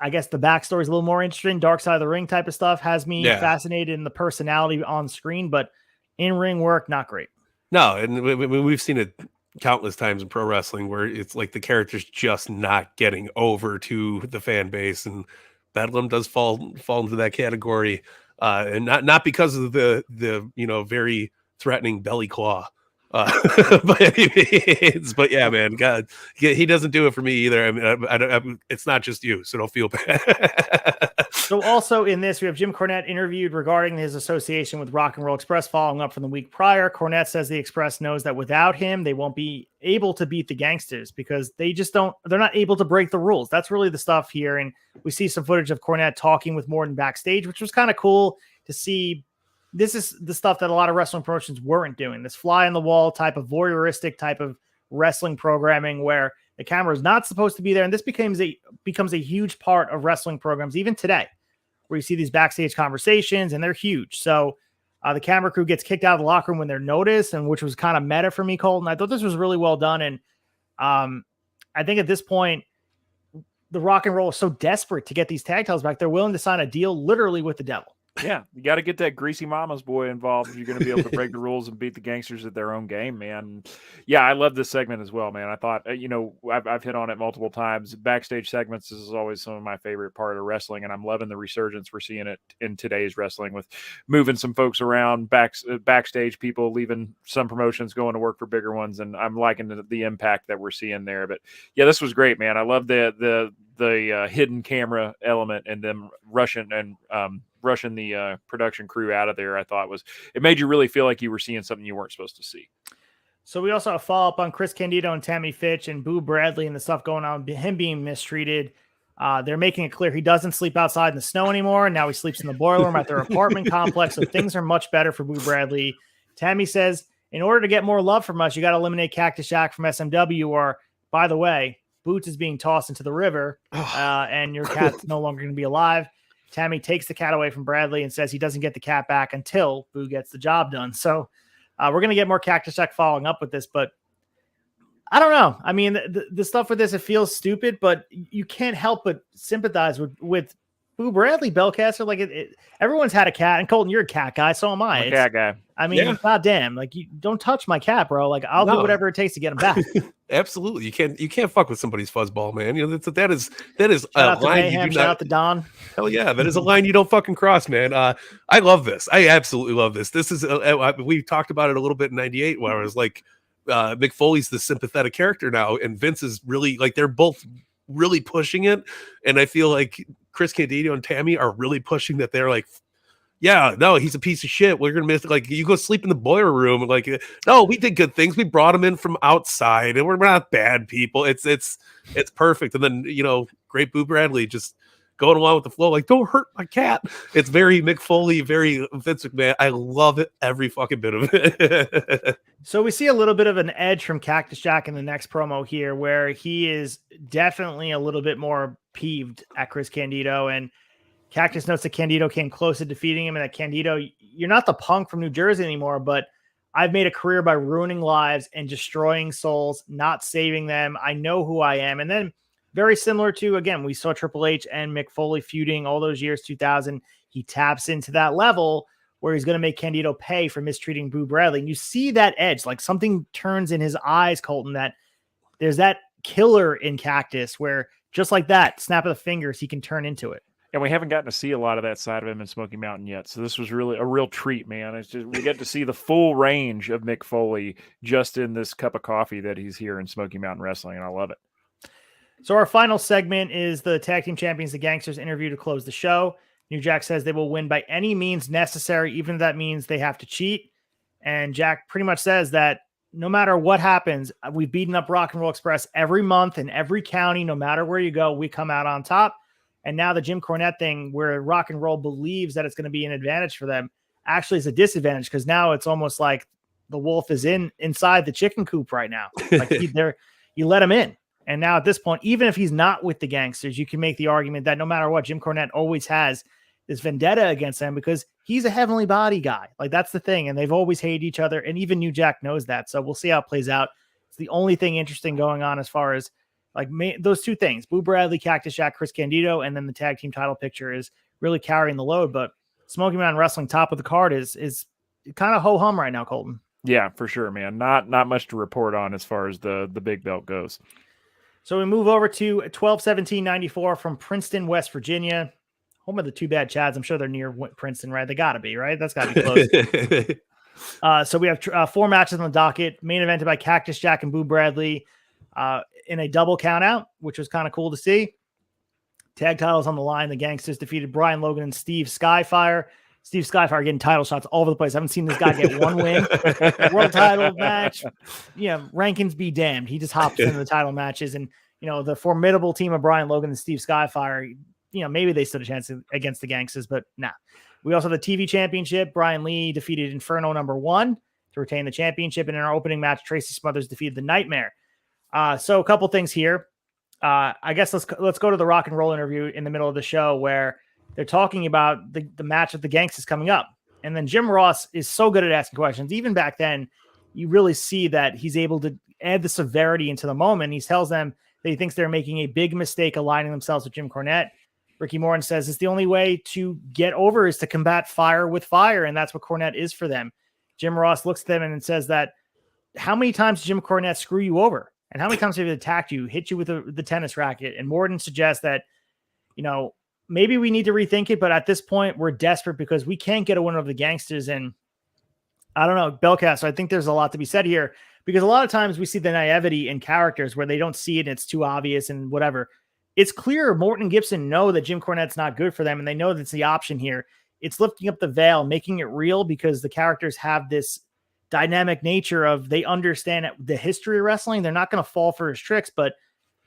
Speaker 2: I guess the backstory is a little more interesting. Dark Side of the Ring type of stuff has me fascinated in the personality on screen, but in ring work, not great.
Speaker 1: No, and we've seen it countless times in pro wrestling where it's like the character's just not getting over to the fan base, and Bedlam does fall into that category, and not because of the very threatening belly claw. But yeah, man, God, he doesn't do it for me either. I mean, it's not just you, so don't feel bad.
Speaker 2: So also in this, we have Jim Cornette interviewed regarding his association with Rock and Roll Express following up from the week prior. Cornette says the Express knows that without him, they won't be able to beat the Gangsters because they're not able to break the rules. That's really the stuff here. And we see some footage of Cornette talking with Morton backstage, which was kind of cool to see. This is the stuff that a lot of wrestling promotions weren't doing. This fly on the wall type of voyeuristic type of wrestling programming where the camera is not supposed to be there. And this becomes a huge part of wrestling programs, even today, where you see these backstage conversations and they're huge. So the camera crew gets kicked out of the locker room when they're noticed, and which was kind of meta for me, Colton. I thought this was really well done. And I think at this point, the Rock and Roll is so desperate to get these tag titles back. They're willing to sign a deal literally with the devil.
Speaker 3: Yeah, you got to get that greasy mama's boy involved if you're going to be able to break the rules and beat the Gangsters at their own game, man. Yeah, I love this segment as well, man. I thought, I've hit on it multiple times. Backstage segments is always some of my favorite part of wrestling, and I'm loving the resurgence we're seeing it in today's wrestling with moving some folks around, backstage people leaving some promotions, going to work for bigger ones, and I'm liking the impact that we're seeing there. But yeah, this was great, man. I love the hidden camera element and them rushing the production crew out of there. I thought it made you really feel like you were seeing something you weren't supposed to see.
Speaker 2: So we also have a follow-up on Chris Candido and Tammy Fitch and Boo Bradley and the stuff going on, him being mistreated. They're making it clear he doesn't sleep outside in the snow anymore. Now he sleeps in the boiler room at their apartment complex. So things are much better for Boo Bradley. Tammy says, in order to get more love from us, you got to eliminate Cactus Jack from SMW, or by the way, Boots is being tossed into the river and your cat's no longer going to be alive. Tammy takes the cat away from Bradley and says he doesn't get the cat back until Boo gets the job done. So we're going to get more Cactus Jack following up with this, but I don't know. I mean, the stuff with this, it feels stupid, but you can't help but sympathize with Boo Bradley, Belcaster. Like everyone's had a cat, and Colton, you're a cat guy. So am I.
Speaker 3: I'm a cat guy.
Speaker 2: I mean, goddamn, like you don't touch my cat, bro. Like I'll do whatever it takes to get him back.
Speaker 1: Absolutely. You can't fuck with somebody's fuzzball, man. You know, that is
Speaker 2: shout out to Mayhem, shout out to Don.
Speaker 1: Hell yeah, that is a line you don't fucking cross, man. I love this. I absolutely love this. This is we talked about it a little bit in '98 where I was like, Mick Foley's the sympathetic character now, and Vince is really like they're both really pushing it, and I feel like Chris Candido and Tammy are really pushing that. They're like, yeah, no, he's a piece of shit. We're gonna miss, like, you go sleep in the boiler room. Like, no, we did good things. We brought him in from outside, and we're not bad people. It's perfect. And then, you know, great Boo Bradley just going along with the flow, like, don't hurt my cat. It's very Mick Foley, very Vince McMahon. I love it, every fucking bit of it.
Speaker 2: So we see a little bit of an edge from Cactus Jack in the next promo here, where he is definitely a little bit more peeved at Chris Candido, and Cactus notes that Candido came close to defeating him, and that Candido, you're not the punk from New Jersey anymore, but I've made a career by ruining lives and destroying souls, not saving them. I know who I am. And then very similar to, again, we saw Triple H and Mick Foley feuding all those years, 2000. He taps into that level where he's going to make Candido pay for mistreating Boo Bradley. And you see that edge, like something turns in his eyes, Colton, that there's that killer in Cactus where just like that, snap of the fingers, he can turn into it.
Speaker 3: And we haven't gotten to see a lot of that side of him in Smoky Mountain yet. So this was really a real treat, man. It's just, we get to see the full range of Mick Foley just in this cup of coffee that he's here in Smoky Mountain Wrestling. And I love it.
Speaker 2: So our final segment is the tag team champions, the Gangsters, interview to close the show. New Jack says they will win by any means necessary, even if that means they have to cheat. And Jack pretty much says that no matter what happens, we've beaten up Rock and Roll Express every month in every county. No matter where you go, we come out on top. And now the Jim Cornette thing, where Rock and Roll believes that it's going to be an advantage for them, actually is a disadvantage, because now it's almost like the wolf is inside the chicken coop right now. Like you let him in. And now at this point, even if he's not with the Gangsters, you can make the argument that no matter what, Jim Cornette always has this vendetta against them because he's a heavenly body guy. Like, that's the thing. And they've always hated each other. And even New Jack knows that. So we'll see how it plays out. It's the only thing interesting going on as far as like those two things, Boo Bradley, Cactus Jack, Chris Candido, and then the tag team title picture is really carrying the load. But Smoky Mountain Wrestling, top of the card, is kind of ho-hum right now, Colton.
Speaker 3: Yeah, for sure, man. Not much to report on as far as the big belt goes.
Speaker 2: So we move over to 12/17/94 from Princeton, West Virginia. Home of the Two Bad Chads. I'm sure they're near Princeton, right? They got to be, right? That's got to be close. So we have 4 matches on the docket. Main evented by Cactus Jack and Boo Bradley in a double count out, which was kind of cool to see. Tag titles on the line. The Gangsters defeated Brian Logan and Steve Skyfire. Steve Skyfire getting title shots all over the place. I haven't seen this guy get one win. World title match. Rankings be damned. He just hops into the title matches. And, the formidable team of Brian Logan and Steve Skyfire, maybe they stood a chance against the Gangsters, but nah. We also have the TV championship. Brian Lee defeated Inferno #1 to retain the championship. And in our opening match, Tracy Smothers defeated the Nightmare. So a couple things here. I guess let's go to the rock and roll interview in the middle of the show where they're talking about the match with the Gangsters coming up. And then Jim Ross is so good at asking questions. Even back then, you really see that he's able to add the severity into the moment. He tells them that he thinks they're making a big mistake aligning themselves with Jim Cornette. Ricky Morton says it's the only way to get over is to combat fire with fire. And that's what Cornette is for them. Jim Ross looks at them and says that, how many times did Jim Cornette screw you over? And how many times have he attacked you, hit you with the tennis racket? And Morton suggests that, maybe we need to rethink it. But at this point, we're desperate because we can't get a win over the Gangsters. And I don't know, Belcast, I think there's a lot to be said here because a lot of times we see the naivety in characters where they don't see it and it's too obvious and whatever. It's clear Morton and Gibson know that Jim Cornette's not good for them. And they know that's the option here. It's lifting up the veil, making it real because the characters have this dynamic nature of they understand the history of wrestling. They're not going to fall for his tricks, but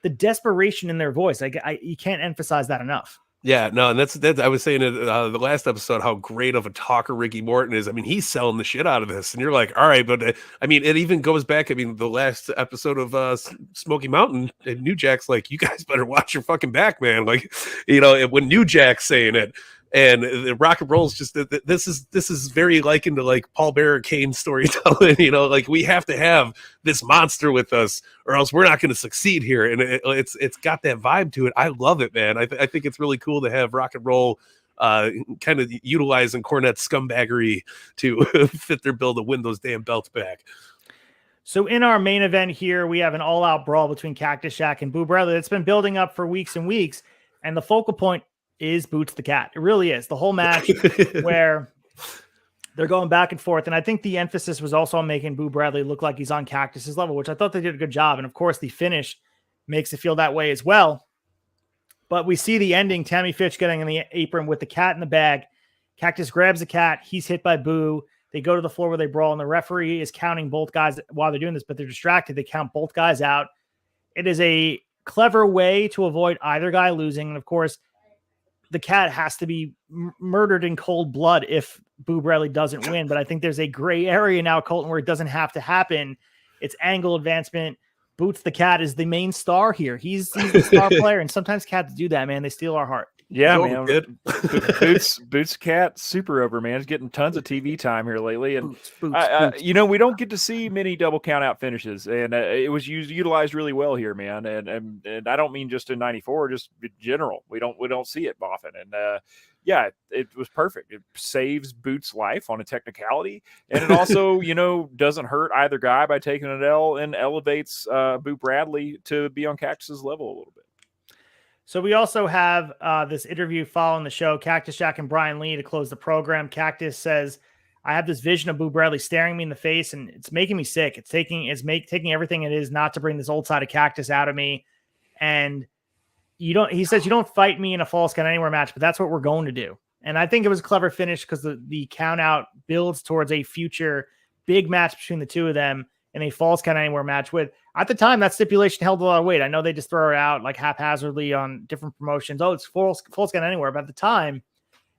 Speaker 2: the desperation in their voice, you can't emphasize that enough.
Speaker 1: Yeah, no, and that's I was saying in the last episode how great of a talker Ricky Morton is. I mean, he's selling the shit out of this, and you're like, all right, but it even goes back. I mean, the last episode of Smoky Mountain, and New Jack's like, you guys better watch your fucking back, man. Like, when New Jack's saying it. And the rock and roll is just this is very likened to like Paul Bearer Kane storytelling. Like we have to have this monster with us, or else we're not going to succeed here. And it's got that vibe to it. I love it, man. I think it's really cool to have rock and roll kind of utilizing Cornette's scumbaggery to fit their bill to win those damn belts back.
Speaker 2: So in our main event here, we have an all-out brawl between Cactus Jack and Boo Bradley that's been building up for weeks and weeks, and the focal point is Boots the Cat. It really is. The whole match where they're going back and forth. And I think the emphasis was also on making Boo Bradley look like he's on Cactus's level, which I thought they did a good job. And of course, the finish makes it feel that way as well. But we see the ending, Tammy Fitch getting in the apron with the cat in the bag. Cactus grabs the cat. He's hit by Boo. They go to the floor where they brawl, and the referee is counting both guys while they're doing this, but they're distracted. They count both guys out. It is a clever way to avoid either guy losing. And of course, the cat has to be murdered in cold blood if Boo Bradley doesn't win. But I think there's a gray area now, Colton, where it doesn't have to happen. It's angle advancement. Boots the Cat is the main star here. He's the star player. And sometimes cats do that, man. They steal our heart.
Speaker 3: Yeah, man. Good. Boots Cat, super over, man. He's getting tons of TV time here lately. And
Speaker 2: Boots.
Speaker 3: we don't get to see many double count out finishes, and it was utilized really well here, man. And I don't mean just in '94, just in general. We don't see it often. And yeah, it was perfect. It saves Boots' life on a technicality, and it also doesn't hurt either guy by taking an L, and elevates Boo Bradley to be on Cactus's level a little bit.
Speaker 2: So we also have this interview following the show, Cactus Jack and Brian Lee, to close the program. Cactus says, I have this vision of Boo Bradley staring me in the face, and it's making me sick. It's taking everything it is not to bring this old side of Cactus out of me. And he says, you don't fight me in a Falls Count Anywhere match, but that's what we're going to do. And I think it was a clever finish because the count out builds towards a future big match between the two of them in a Falls Count Anywhere match with, at the time, that stipulation held a lot of weight. I know they just throw it out like haphazardly on different promotions. Oh, it's Falls Count Anywhere. But at the time, it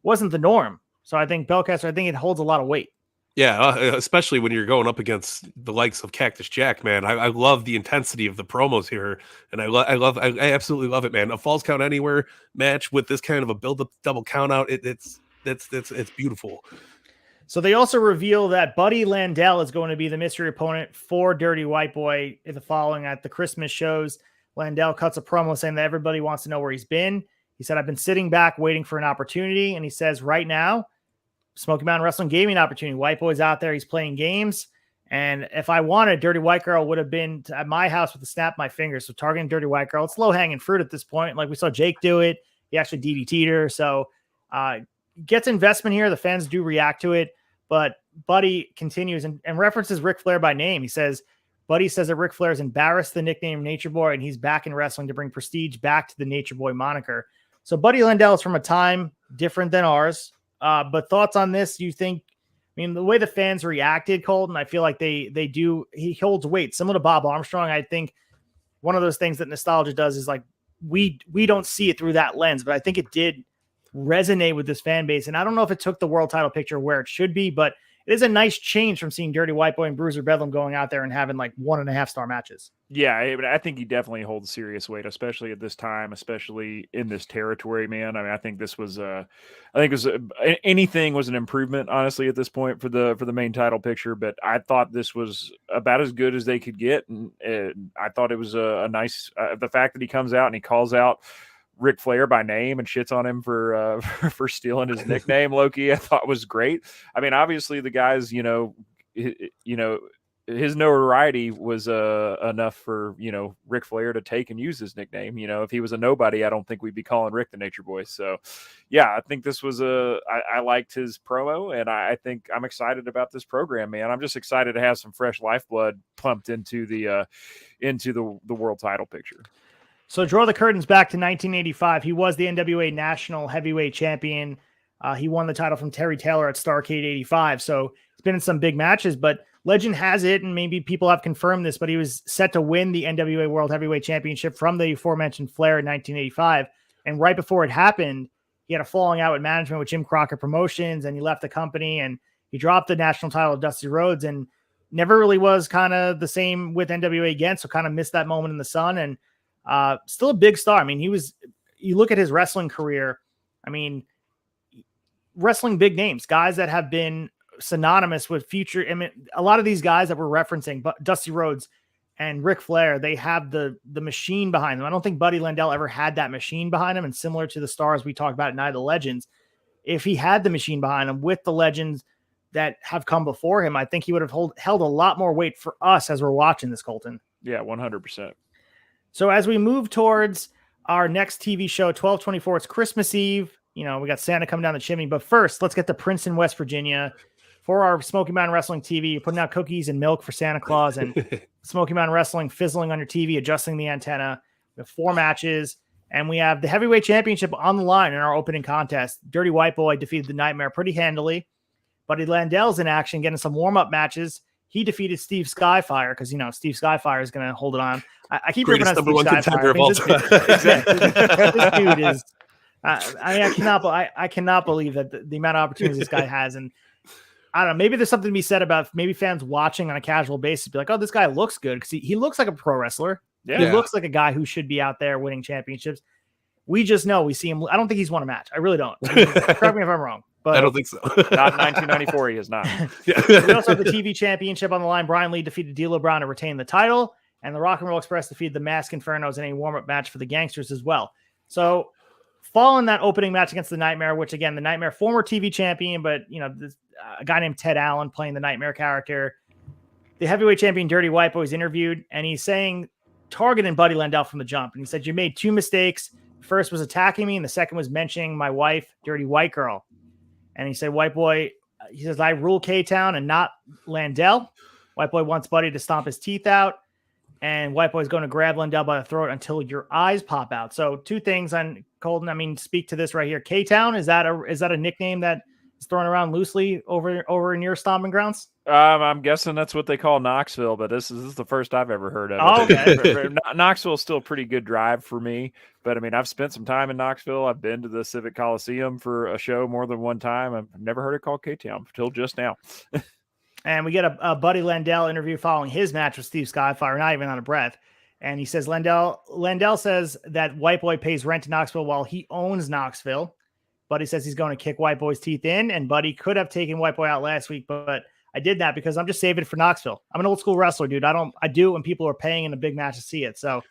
Speaker 2: wasn't the norm. So I think Belcaster, I think it holds a lot of weight.
Speaker 1: Yeah, especially when you're going up against the likes of Cactus Jack, man. I love the intensity of the promos here, and I absolutely love it, man. A Falls Count Anywhere match with this kind of a build-up double count out, it's beautiful.
Speaker 2: So they also reveal that Buddy Landell is going to be the mystery opponent for Dirty White Boy in the following at the Christmas shows. Landell cuts a promo saying that everybody wants to know where he's been. He said, I've been sitting back waiting for an opportunity. And he says, right now, Smoky Mountain Wrestling gave me an opportunity. White Boy's out there. He's playing games. And if I wanted, Dirty White Girl would have been at my house with a snap of my fingers. So targeting Dirty White Girl, it's low-hanging fruit at this point. Like we saw Jake do it. He actually DDT'd her. So gets investment here. The fans do react to it. But Buddy continues and references Ric Flair by name. He says, Buddy says that Ric Flair has embarrassed the nickname Nature Boy, and he's back in wrestling to bring prestige back to the Nature Boy moniker. So Buddy Landell is from a time different than ours. But thoughts on this? You think? I mean, the way the fans reacted, Colton, I feel like they do. He holds weight similar to Bob Armstrong. I think one of those things that nostalgia does is like we don't see it through that lens, but I think it did resonate with this fan base. And I don't know if it took the world title picture where it should be, but it is a nice change from seeing Dirty White Boy and Bruiser Bedlam going out there and having like 1.5-star matches.
Speaker 3: Yeah, I think he definitely holds serious weight, especially at this time, especially in this territory, man. I mean, I think this was, anything was an improvement, honestly, at this point for the main title picture. But I thought this was about as good as they could get, and I thought it was a nice. The fact that he comes out and he calls out Ric Flair by name and shits on him for stealing his nickname, Loki, I thought was great. I mean, obviously the guys, his notoriety was enough for, Ric Flair to take and use his nickname. If he was a nobody, I don't think we'd be calling Rick the Nature Boy. So yeah, I think this was I liked his promo, and I think I'm excited about this program, man. I'm just excited to have some fresh lifeblood pumped into the world title picture.
Speaker 2: So draw the curtains back to 1985. He was the NWA National Heavyweight Champion. He won the title from Terry Taylor at Starrcade 85. So he's been in some big matches, but legend has it, and maybe people have confirmed this, but he was set to win the NWA World Heavyweight Championship from the aforementioned Flair in 1985. And right before it happened, he had a falling out with management with Jim Crockett Promotions, and he left the company, and he dropped the national title to Dusty Rhodes, and never really was kind of the same with NWA again. So kind of missed that moment in the sun, and still a big star. I mean, you look at his wrestling career, I mean, wrestling big names, guys that have been synonymous with future. I mean, a lot of these guys that we're referencing, but Dusty Rhodes and Ric Flair, they have the machine behind them. I don't think Buddy Landell ever had that machine behind him. And similar to the stars we talked about at Night of the Legends, if he had the machine behind him with the legends that have come before him, I think he would have held a lot more weight for us as we're watching this, Colton.
Speaker 3: Yeah, 100%.
Speaker 2: So as we move towards our next TV show, 12/24, it's Christmas Eve. We got Santa coming down the chimney. But first, let's get to Princeton, West Virginia. For our Smoky Mountain Wrestling TV, you're putting out cookies and milk for Santa Claus, and Smoky Mountain Wrestling fizzling on your TV, adjusting the antenna. We have 4 matches, and we have the Heavyweight Championship on the line in our opening contest. Dirty White Boy defeated the Nightmare pretty handily. Buddy Landell's in action, getting some warm-up matches. He defeated Steve Skyfire because, Steve Skyfire is going to hold it on. I keep ripping on Steve Skyfire. This dude is I cannot believe that the amount of opportunities this guy has. And I don't know, maybe there's something to be said about maybe fans watching on a casual basis be like, oh, this guy looks good because he looks like a pro wrestler. Yeah. He looks like a guy who should be out there winning championships. We just know we see him. I don't think he's won a match. I really don't. Correct me if I'm wrong. But
Speaker 1: I don't think so.
Speaker 3: Not in 1994, he is not.
Speaker 2: Yeah. We also have the TV championship on the line. Brian Lee defeated D'Lo Brown to retain the title. And the Rock and Roll Express defeated the Mask Infernos in a warm-up match for the Gangsters as well. So following that opening match against the Nightmare, which again, the Nightmare, former TV champion, but a guy named Ted Allen playing the Nightmare character. The heavyweight champion Dirty White Boy was interviewed, and he's saying, targeting Buddy Landell from the jump. And he said, you made 2 mistakes. The first was attacking me, and the second was mentioning my wife, Dirty White Girl. And he said, White Boy, he says, I rule K-Town and not Landell. White Boy wants Buddy to stomp his teeth out. And White Boy's going to grab Landell by the throat until your eyes pop out. So 2 things on Colton. I mean, speak to this right here. K-Town, is that a nickname that is thrown around loosely over in your stomping grounds?
Speaker 3: I'm guessing that's what they call Knoxville, but this is the first I've ever heard of it.
Speaker 2: Oh, okay.
Speaker 3: Knoxville is still a pretty good drive for me, but I mean, I've spent some time in Knoxville. I've been to the Civic Coliseum for a show more than one time. I've never heard it called K-Town until just now.
Speaker 2: And we get a Buddy Landell interview following his match with Steve Skyfire, not even out of breath. And he says, Landell says that White Boy pays rent to Knoxville while he owns Knoxville. Buddy says he's going to kick White Boy's teeth in, and Buddy could have taken White Boy out last week, but I did that because I'm just saving it for Knoxville. I'm an old school wrestler, dude. I do when people are paying in a big match to see it. So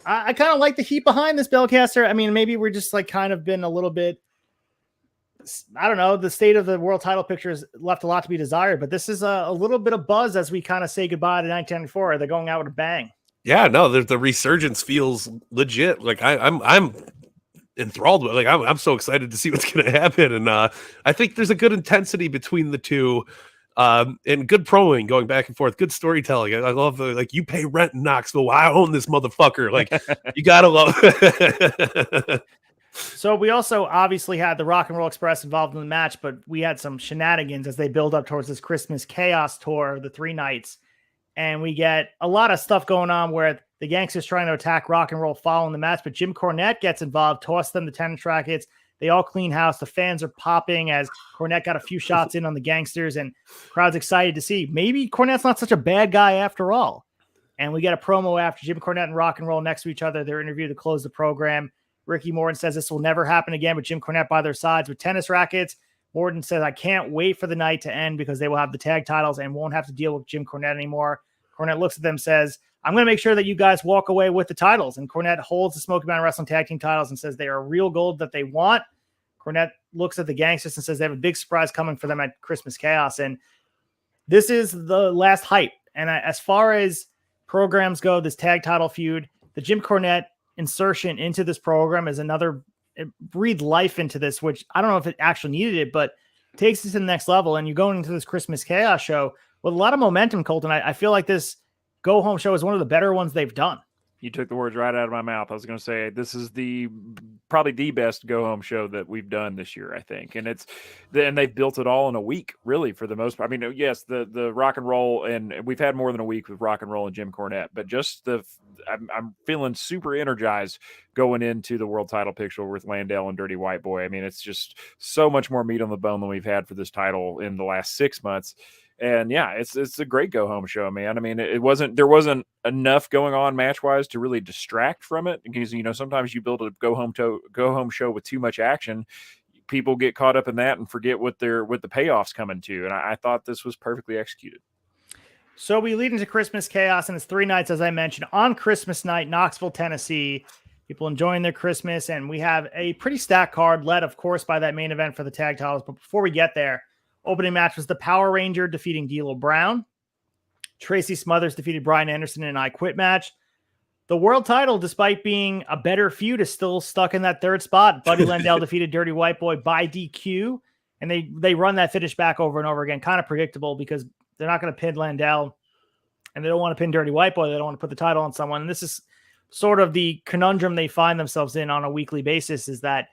Speaker 2: I kind of like the heat behind this, Belcaster. I mean, maybe we're just like kind of been a little bit, I don't know, the state of the world title picture has left a lot to be desired, but this is a little bit of buzz as we kind of say goodbye to 1994. They're going out with a bang.
Speaker 1: Yeah, no, the resurgence feels legit. Like I'm enthralled with. Like I'm so excited to see what's going to happen, and I think there's a good intensity between the two, and good promoing going back and forth. Good storytelling. I love like you pay rent in Knoxville. I own this motherfucker. Like you gotta love.
Speaker 2: So we also obviously had the Rock and Roll Express involved in the match, but we had some shenanigans as they build up towards this Christmas Chaos Tour, the 3 nights. And we get a lot of stuff going on where the Gangsters trying to attack Rock and Roll following the match, but Jim Cornette gets involved, toss them the tennis rackets. They all clean house. The fans are popping as Cornette got a few shots in on the Gangsters, and crowd's excited to see maybe Cornette's not such a bad guy after all. And we get a promo after Jim Cornette and Rock and Roll next to each other. They're interviewed to close the program. Ricky Morton says this will never happen again, but Jim Cornette by their sides with tennis rackets. Morton says, I can't wait for the night to end because they will have the tag titles and won't have to deal with Jim Cornette anymore. Cornette looks at them, says, I'm going to make sure that you guys walk away with the titles. And Cornette holds the Smoky Mountain Wrestling Tag Team titles and says they are real gold that they want. Cornette looks at the Gangsters and says they have a big surprise coming for them at Christmas Chaos. And this is the last hype. And as far as programs go, this tag title feud, the Jim Cornette insertion into this program is another, it breathed life into this, which I don't know if it actually needed it, but takes it to the next level. And you're going into this Christmas Chaos show with a lot of momentum, Colton. I feel like this go home show is one of the better ones they've done.
Speaker 3: You took the words right out of my mouth. I was going to say this is probably the best go home show that we've done this year, I think. And they've built it all in a week, really, for the most part. I mean, yes, the Rock and Roll, and we've had more than a week with Rock and Roll and Jim Cornette, but just I'm feeling super energized going into the world title picture with Landell and Dirty White Boy. I mean, it's just so much more meat on the bone than we've had for this title in the last 6 months. And yeah, it's a great go home show, man. I mean, there wasn't enough going on match wise to really distract from it, because sometimes you build a go home show with too much action, people get caught up in that and forget what the payoff's coming to. And I thought this was perfectly executed.
Speaker 2: So we lead into Christmas Chaos, and it's 3 nights, as I mentioned, on Christmas night, Knoxville, Tennessee. People enjoying their Christmas, and we have a pretty stacked card led, of course, by that main event for the tag titles. But before we get there, opening match was the Power Ranger defeating D'Lo Brown. Tracy Smothers defeated Brian Anderson in an I Quit match. The world title, despite being a better feud, is still stuck in that 3rd spot. Buddy Landell defeated Dirty White Boy by DQ, and they run that finish back over and over again. Kind of predictable because they're not going to pin Landell, and they don't want to pin Dirty White Boy. They don't want to put the title on someone. And this is sort of the conundrum they find themselves in on a weekly basis, is that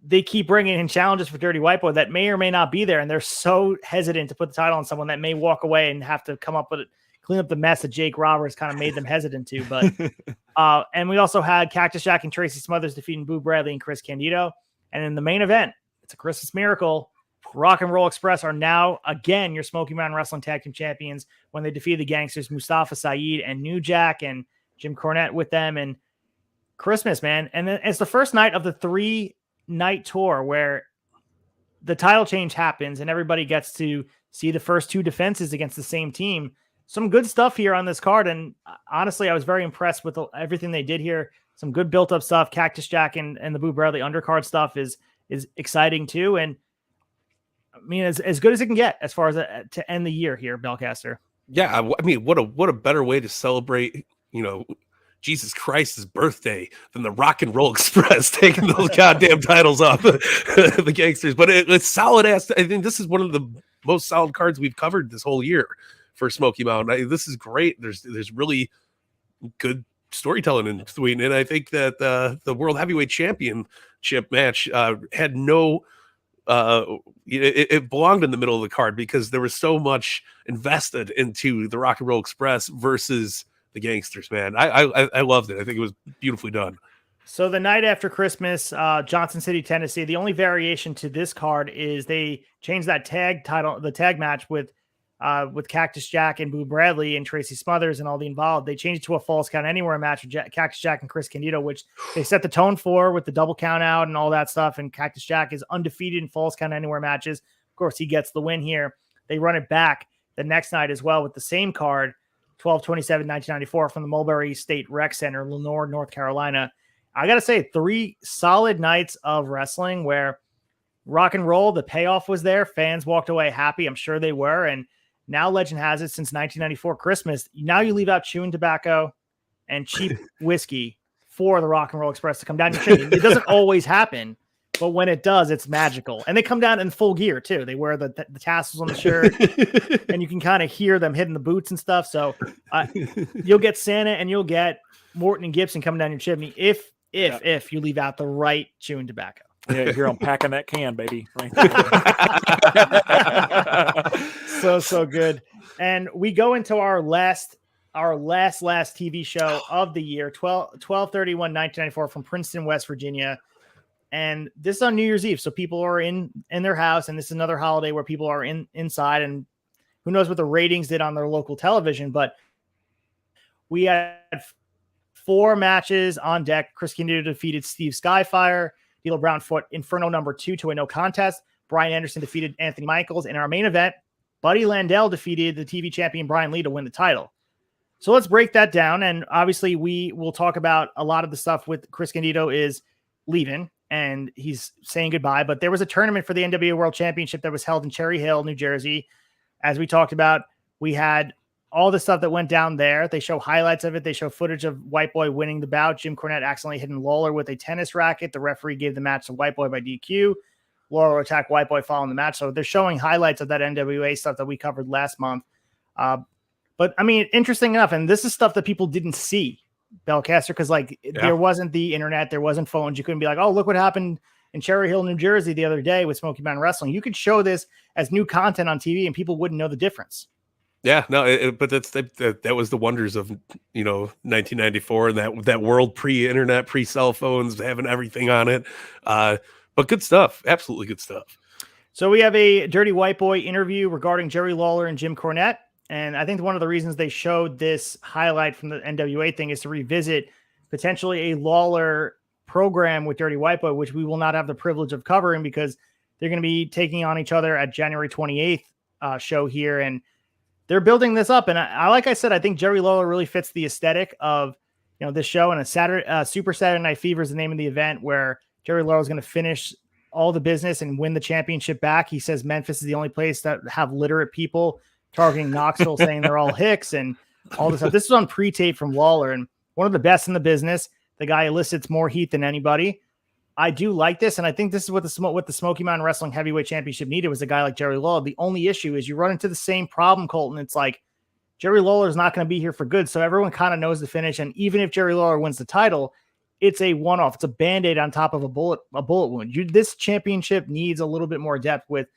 Speaker 2: they keep bringing in challenges for Dirty White Boy that may or may not be there. And they're so hesitant to put the title on someone that may walk away and have to come up with it, clean up the mess that Jake Roberts kind of made them hesitant to. But, and we also had Cactus Jack and Tracy Smothers defeating Boo Bradley and Chris Candido. And in the main event, it's a Christmas miracle. Rock and Roll Express are now, again, your Smoky Mountain Wrestling Tag Team Champions when they defeated the Gangsters, Mustafa Saeed and New Jack, and Jim Cornette with them. And Christmas, man. And then it's the first night of the 3-night tour where the title change happens and everybody gets to see the first 2 defenses against the same team. Some good stuff here on this card. And honestly, I was very impressed with everything they did here. Some good built up stuff. Cactus Jack and the Boo Bradley undercard stuff is exciting too. And I mean, as good as it can get as far as to end the year here, Belcaster.
Speaker 1: Yeah. I mean, what a better way to celebrate, Jesus Christ's birthday than the Rock and Roll Express taking those goddamn titles off the Gangsters. But it's solid ass. I think this is one of the most solid cards we've covered this whole year for Smoky Mountain. This is great. There's really good storytelling in between. And I think that the World Heavyweight Championship match had no it belonged in the middle of the card because there was so much invested into the Rock and Roll Express versus the Gangsters, man. I loved it. I think it was beautifully done.
Speaker 2: So the night after Christmas, Johnson City, Tennessee, the only variation to this card is they changed that the tag match with Cactus Jack and Boo Bradley and Tracy Smothers and all the involved. They changed it to a Falls Count Anywhere match with Cactus Jack and Chris Candido, which they set the tone for with the double count out and all that stuff. And Cactus Jack is undefeated in Falls Count Anywhere matches. Of course, he gets the win here. They run it back the next night as well with the same card, 12/27/1994 from the Mulberry State Rec Center, Lenore, North Carolina. I got to say, 3 solid nights of wrestling where Rock and Roll, the payoff was there. Fans walked away happy. I'm sure they were. And now legend has it, since 1994 Christmas, now you leave out chewing tobacco and cheap whiskey for the Rock and Roll Express to come down your chimney. It doesn't always happen, but when it does, it's magical. And they come down in full gear too. They wear the tassels on the shirt, and you can kind of hear them hitting the boots and stuff. So you'll get Santa and you'll get Morton and Gibson coming down your chimney if if you leave out the right chewing tobacco.
Speaker 3: Yeah, you hear them packing that can, baby. Right
Speaker 2: So good. And we go into our last TV show of the year, 12/31/1994 from Princeton, West Virginia. And this is on New Year's Eve. So people are in their house, and this is another holiday where people are inside, and who knows what the ratings did on their local television, but we had 4 matches on deck. Chris Candido defeated Steve Skyfire. D'Lo Brown fought Inferno number 2 to a no contest. Brian Anderson defeated Anthony Michaels. In our main event, Buddy Landell defeated the TV champion Brian Lee to win the title. So let's break that down. And obviously we will talk about a lot of the stuff with Chris Candido is leaving and he's saying goodbye. But there was a tournament for the NWA World Championship that was held in Cherry Hill, New Jersey. As we talked about, we had all the stuff that went down there. They show highlights of it. They show footage of White Boy winning the bout. Jim Cornette accidentally hitting Lawler with a tennis racket. The referee gave the match to White Boy by DQ. Lawler attacked White Boy following the match. So they're showing highlights of that NWA stuff that we covered last month. But I mean, interesting enough, and this is stuff that people didn't see, Belcaster, because there wasn't the internet, there wasn't phones. You couldn't be like, oh, look what happened in Cherry Hill, New Jersey the other day with Smoky Mountain Wrestling. You could show this as new content on TV and people wouldn't know the difference.
Speaker 1: Yeah, no, but that was the wonders of 1994 and that world pre-internet, pre-cell phones, having everything on it. But good stuff, absolutely good stuff.
Speaker 2: So we have a Dirty White Boy interview regarding Jerry Lawler and Jim Cornette, and I think one of the reasons they showed this highlight from the NWA thing is to revisit potentially a Lawler program with Dirty White Boy, which we will not have the privilege of covering because they're going to be taking on each other at January 28th show here, and they're building this up. And I like I said, I think Jerry Lawler really fits the aesthetic of this show. And Super Saturday Night Fever is the name of the event where Jerry Lawler is going to finish all the business and win the championship back. He says Memphis is the only place that have literate people, targeting Knoxville, saying they're all Hicks and all this stuff. This is on pre-tape from Lawler, and one of the best in the business. The guy elicits more heat than anybody. I do like this, and I think this is what the Smoky Mountain Wrestling Heavyweight Championship needed was a guy like Jerry Lawler. The only issue is you run into the same problem, Colton. It's like Jerry Lawler is not going to be here for good, so everyone kind of knows the finish. And even if Jerry Lawler wins the title, it's a one-off. It's a Band-Aid on top of a bullet wound. This championship needs a little bit more depth with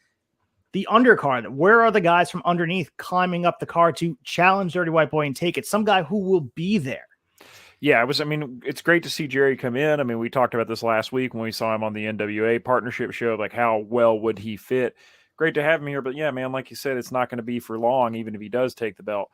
Speaker 2: the undercard. Where are the guys from underneath climbing up the card to challenge Dirty White Boy and take it? Some guy who will be there.
Speaker 3: Yeah, it's great to see Jerry come in. I mean, we talked about this last week when we saw him on the NWA partnership show, like how well would he fit? Great to have him here. But yeah, man, like you said, it's not going to be for long, even if he does take the belt.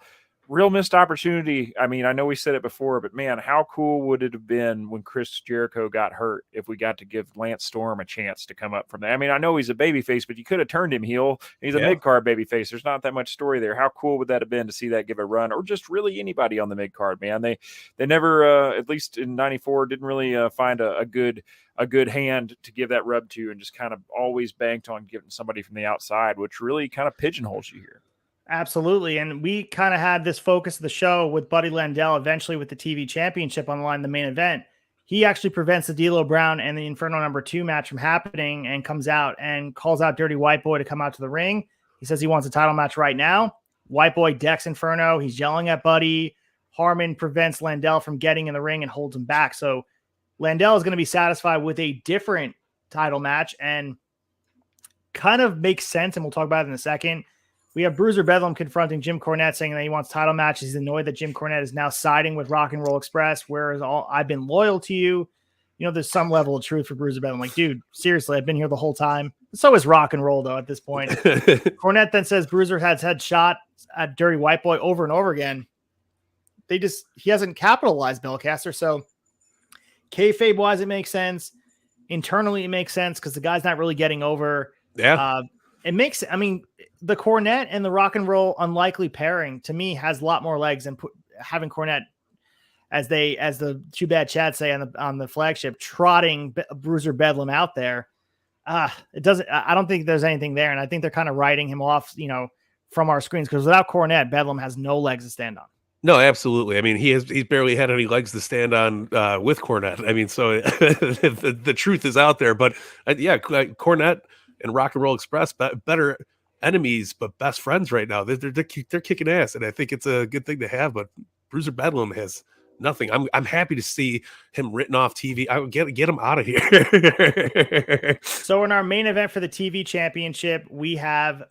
Speaker 3: Real missed opportunity. I mean, I know we said it before, but man, how cool would it have been when Chris Jericho got hurt if we got to give Lance Storm a chance to come up from that? I mean, I know he's a babyface, but you could have turned him heel. He's a mid-card babyface. There's not that much story there. How cool would that have been to see that give a run, or just really anybody on the mid-card, man? They never, at least in 94, didn't really find a good hand to give that rub to, and just kind of always banked on giving somebody from the outside, which really kind of pigeonholes you here.
Speaker 2: Absolutely. And we kind of had this focus of the show with Buddy Landell, eventually with the TV championship on the line, the main event. He actually prevents the D'Lo Brown and the Inferno number 2 match from happening and comes out and calls out Dirty White Boy to come out to the ring. He says he wants a title match right now. White Boy decks Inferno. He's yelling at Buddy. Harmon prevents Landell from getting in the ring and holds him back. So Landell is going to be satisfied with a different title match and kind of makes sense. And we'll talk about it in a second. We have Bruiser Bedlam confronting Jim Cornette, saying that he wants title matches. He's annoyed that Jim Cornette is now siding with Rock and Roll Express, whereas I've been loyal to you. There's some level of truth for Bruiser Bedlam. Like, dude, seriously, I've been here the whole time. So is Rock and Roll, though, at this point. Cornette then says Bruiser has had shots at Dirty White Boy over and over again. He hasn't capitalized, Belcaster. So kayfabe-wise, it makes sense. Internally, it makes sense because the guy's not really getting over.
Speaker 1: Yeah.
Speaker 2: The Cornette and the Rock and Roll unlikely pairing to me has a lot more legs than having Cornette, as the Too Bad Chad say on the flagship, trotting Bruiser Bedlam out there. It doesn't. I don't think there's anything there, and I think they're kind of writing him off, from our screens, because without Cornette, Bedlam has no legs to stand on.
Speaker 1: No, absolutely. I mean, he's barely had any legs to stand on with Cornette. I mean, so the truth is out there. But Cornette and Rock and Roll Express, better enemies but best friends right now. They're kicking ass, and I think it's a good thing to have. But Bruiser Bedlam has nothing. I'm happy to see him written off TV. I would get him out of here.
Speaker 2: So in our main event for the TV championship, we have,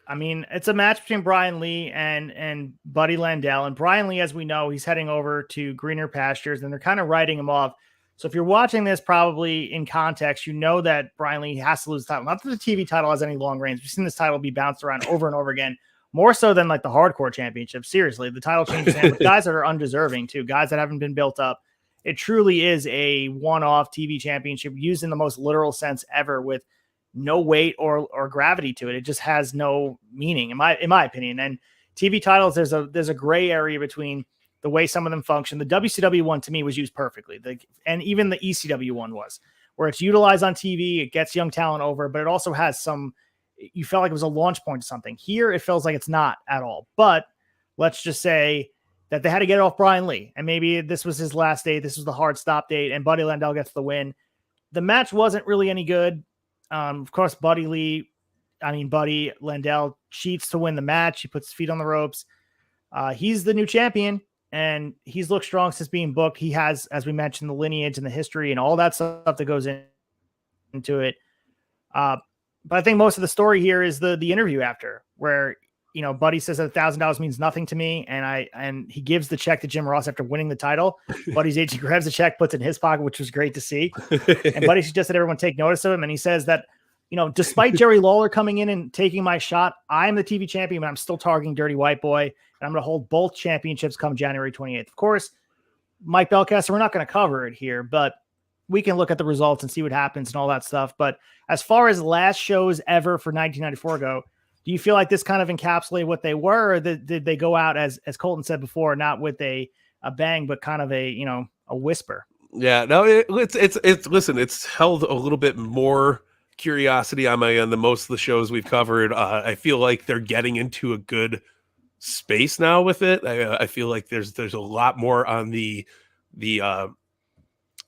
Speaker 2: I mean, it's a match between Brian Lee and Buddy Landell. And Brian Lee, as we know, he's heading over to greener pastures, and they're kind of writing him off. So if you're watching this probably in context, you know that Brian Lee has to lose the title. Not that the TV title has any long reigns. We've seen this title be bounced around over and over again, more so than like the hardcore championship. Seriously, the title changes hands with guys that are undeserving too, guys that haven't been built up. It truly is a one-off TV championship used in the most literal sense ever, with no weight or gravity to it. It just has no meaning in my opinion. And TV titles, there's a gray area between the way some of them function. The WCW one to me was used perfectly. And even the ECW one was, where it's utilized on TV. It gets young talent over, but it also has some, you felt like it was a launch point to something. Here, it feels like it's not at all. But let's just say that they had to get it off Brian Lee, and maybe this was his last day. This was the hard stop date, and Buddy Landell gets the win. The match wasn't really any good. Of course, Buddy Landell cheats to win the match. He puts his feet on the ropes. He's the new champion, and he's looked strong since being booked. He has, as we mentioned, the lineage and the history and all that stuff that goes into it. But I think most of the story here is the interview after, where, you know, Buddy says that $1,000 means nothing to me, and he gives the check to Jim Ross after winning the title. Buddy's agent grabs the check, puts it in his pocket, which was great to see. And Buddy suggested everyone take notice of him, and he says that, you know, despite Jerry Lawler coming in and taking my shot, I'm the TV champion, but I'm still targeting Dirty White Boy, and I'm going to hold both championships come January 28th. Of course, Mike Belcaster, we're not going to cover it here, but we can look at the results and see what happens and all that stuff. But as far as last shows ever for 1994 go, do you feel like this kind of encapsulated what they were, or did they go out, as Colton said before, not with a bang, but kind of a whisper?
Speaker 1: Yeah, no, it's held a little bit more curiosity on my end than most of the shows we've covered. I feel like they're getting into a good space now with it. I feel like there's a lot more on the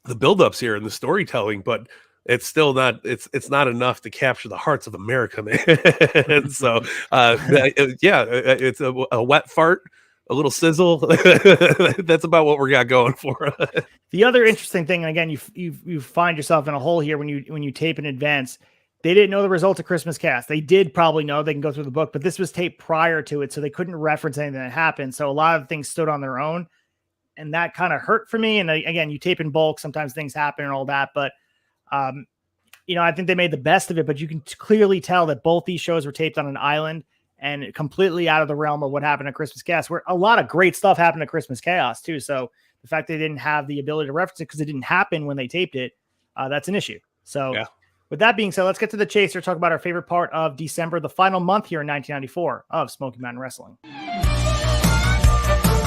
Speaker 1: buildups here and the storytelling, but it's still not, it's not enough to capture the hearts of America, man. And so it's a wet fart, a little sizzle. That's about what we got going for.
Speaker 2: The other interesting thing, and again, you find yourself in a hole here when you tape in advance. They didn't know the results of Christmas Cast. They did probably know, they can go through the book, but this was taped prior to it, so they couldn't reference anything that happened. So a lot of things stood on their own, and that kind of hurt for me. And again, you tape in bulk, sometimes things happen and all that, but I think they made the best of it. But you can clearly tell that both these shows were taped on an island and completely out of the realm of what happened at Christmas Chaos, where a lot of great stuff happened at Christmas Chaos too. So the fact they didn't have the ability to reference it because it didn't happen when they taped it, that's an issue. So yeah. With that being said, let's get to the chaser, talk about our favorite part of December, the final month here in 1994 of Smoky Mountain Wrestling.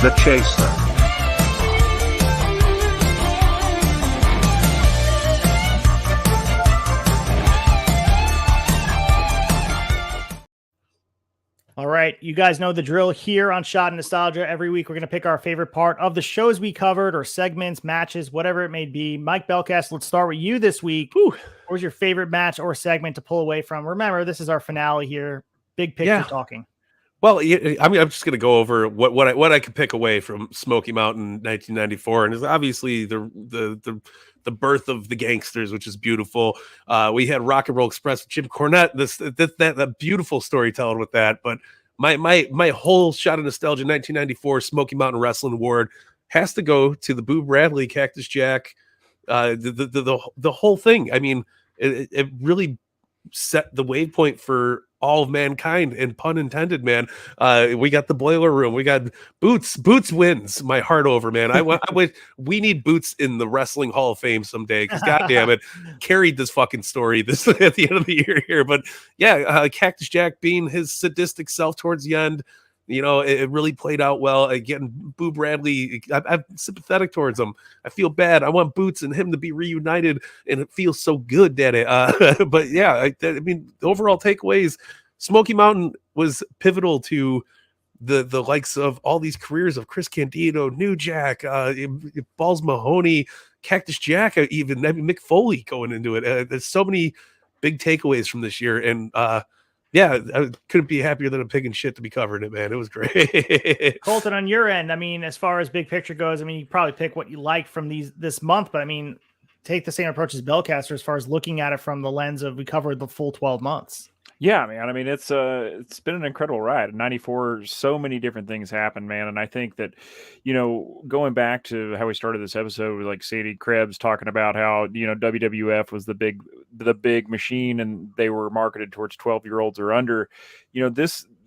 Speaker 5: The Chaser.
Speaker 2: All right, you guys know the drill here on Shot and Nostalgia. Every week we're going to pick our favorite part of the shows we covered, or segments, matches, whatever it may be. Mike Belcaster, let's start with you this week. What was your favorite match or segment to pull away from? Remember, this is our finale here. Big picture talking.
Speaker 1: Well, I mean, I'm just going to go over what I could pick away from Smoky Mountain 1994, and it's obviously the birth of the gangsters, which is beautiful. We had Rock and Roll Express with Jim Cornette, that beautiful storytelling with that. But my whole Shot of Nostalgia 1994 Smoky Mountain Wrestling Award has to go to the Boo Bradley, Cactus Jack, the whole thing. I mean, it really set the waypoint for all of mankind, and pun intended, man. We got the Boiler Room. We got Boots. Boots wins my heart over, man. We need Boots in the Wrestling Hall of Fame someday, because goddamn it, carried this fucking story this at the end of the year here. But yeah, Cactus Jack being his sadistic self towards the end, it really played out well. Again, Boo Bradley, I'm sympathetic towards him. I feel bad. I want Boots and him to be reunited, and it feels so good, Daddy. But yeah, I mean, the overall takeaways, Smoky Mountain was pivotal to the likes of all these careers of Chris Candido, New Jack, Balls Mahoney, Cactus Jack, even Mick Foley going into it. There's so many big takeaways from this year, and yeah, I couldn't be happier than a pig in shit to be covering it, man. It was great.
Speaker 2: Colton, on your end, I mean, as far as big picture goes, I mean, you probably pick what you like from this month, but I mean, take the same approach as Belcaster as far as looking at it from the lens of we covered the full 12 months.
Speaker 3: Yeah, man. I mean, it's been an incredible ride. In '94, so many different things happened, man. And I think that, going back to how we started this episode with like Sadie Krebs talking about how, WWF was the big machine and they were marketed towards 12-year-olds or under,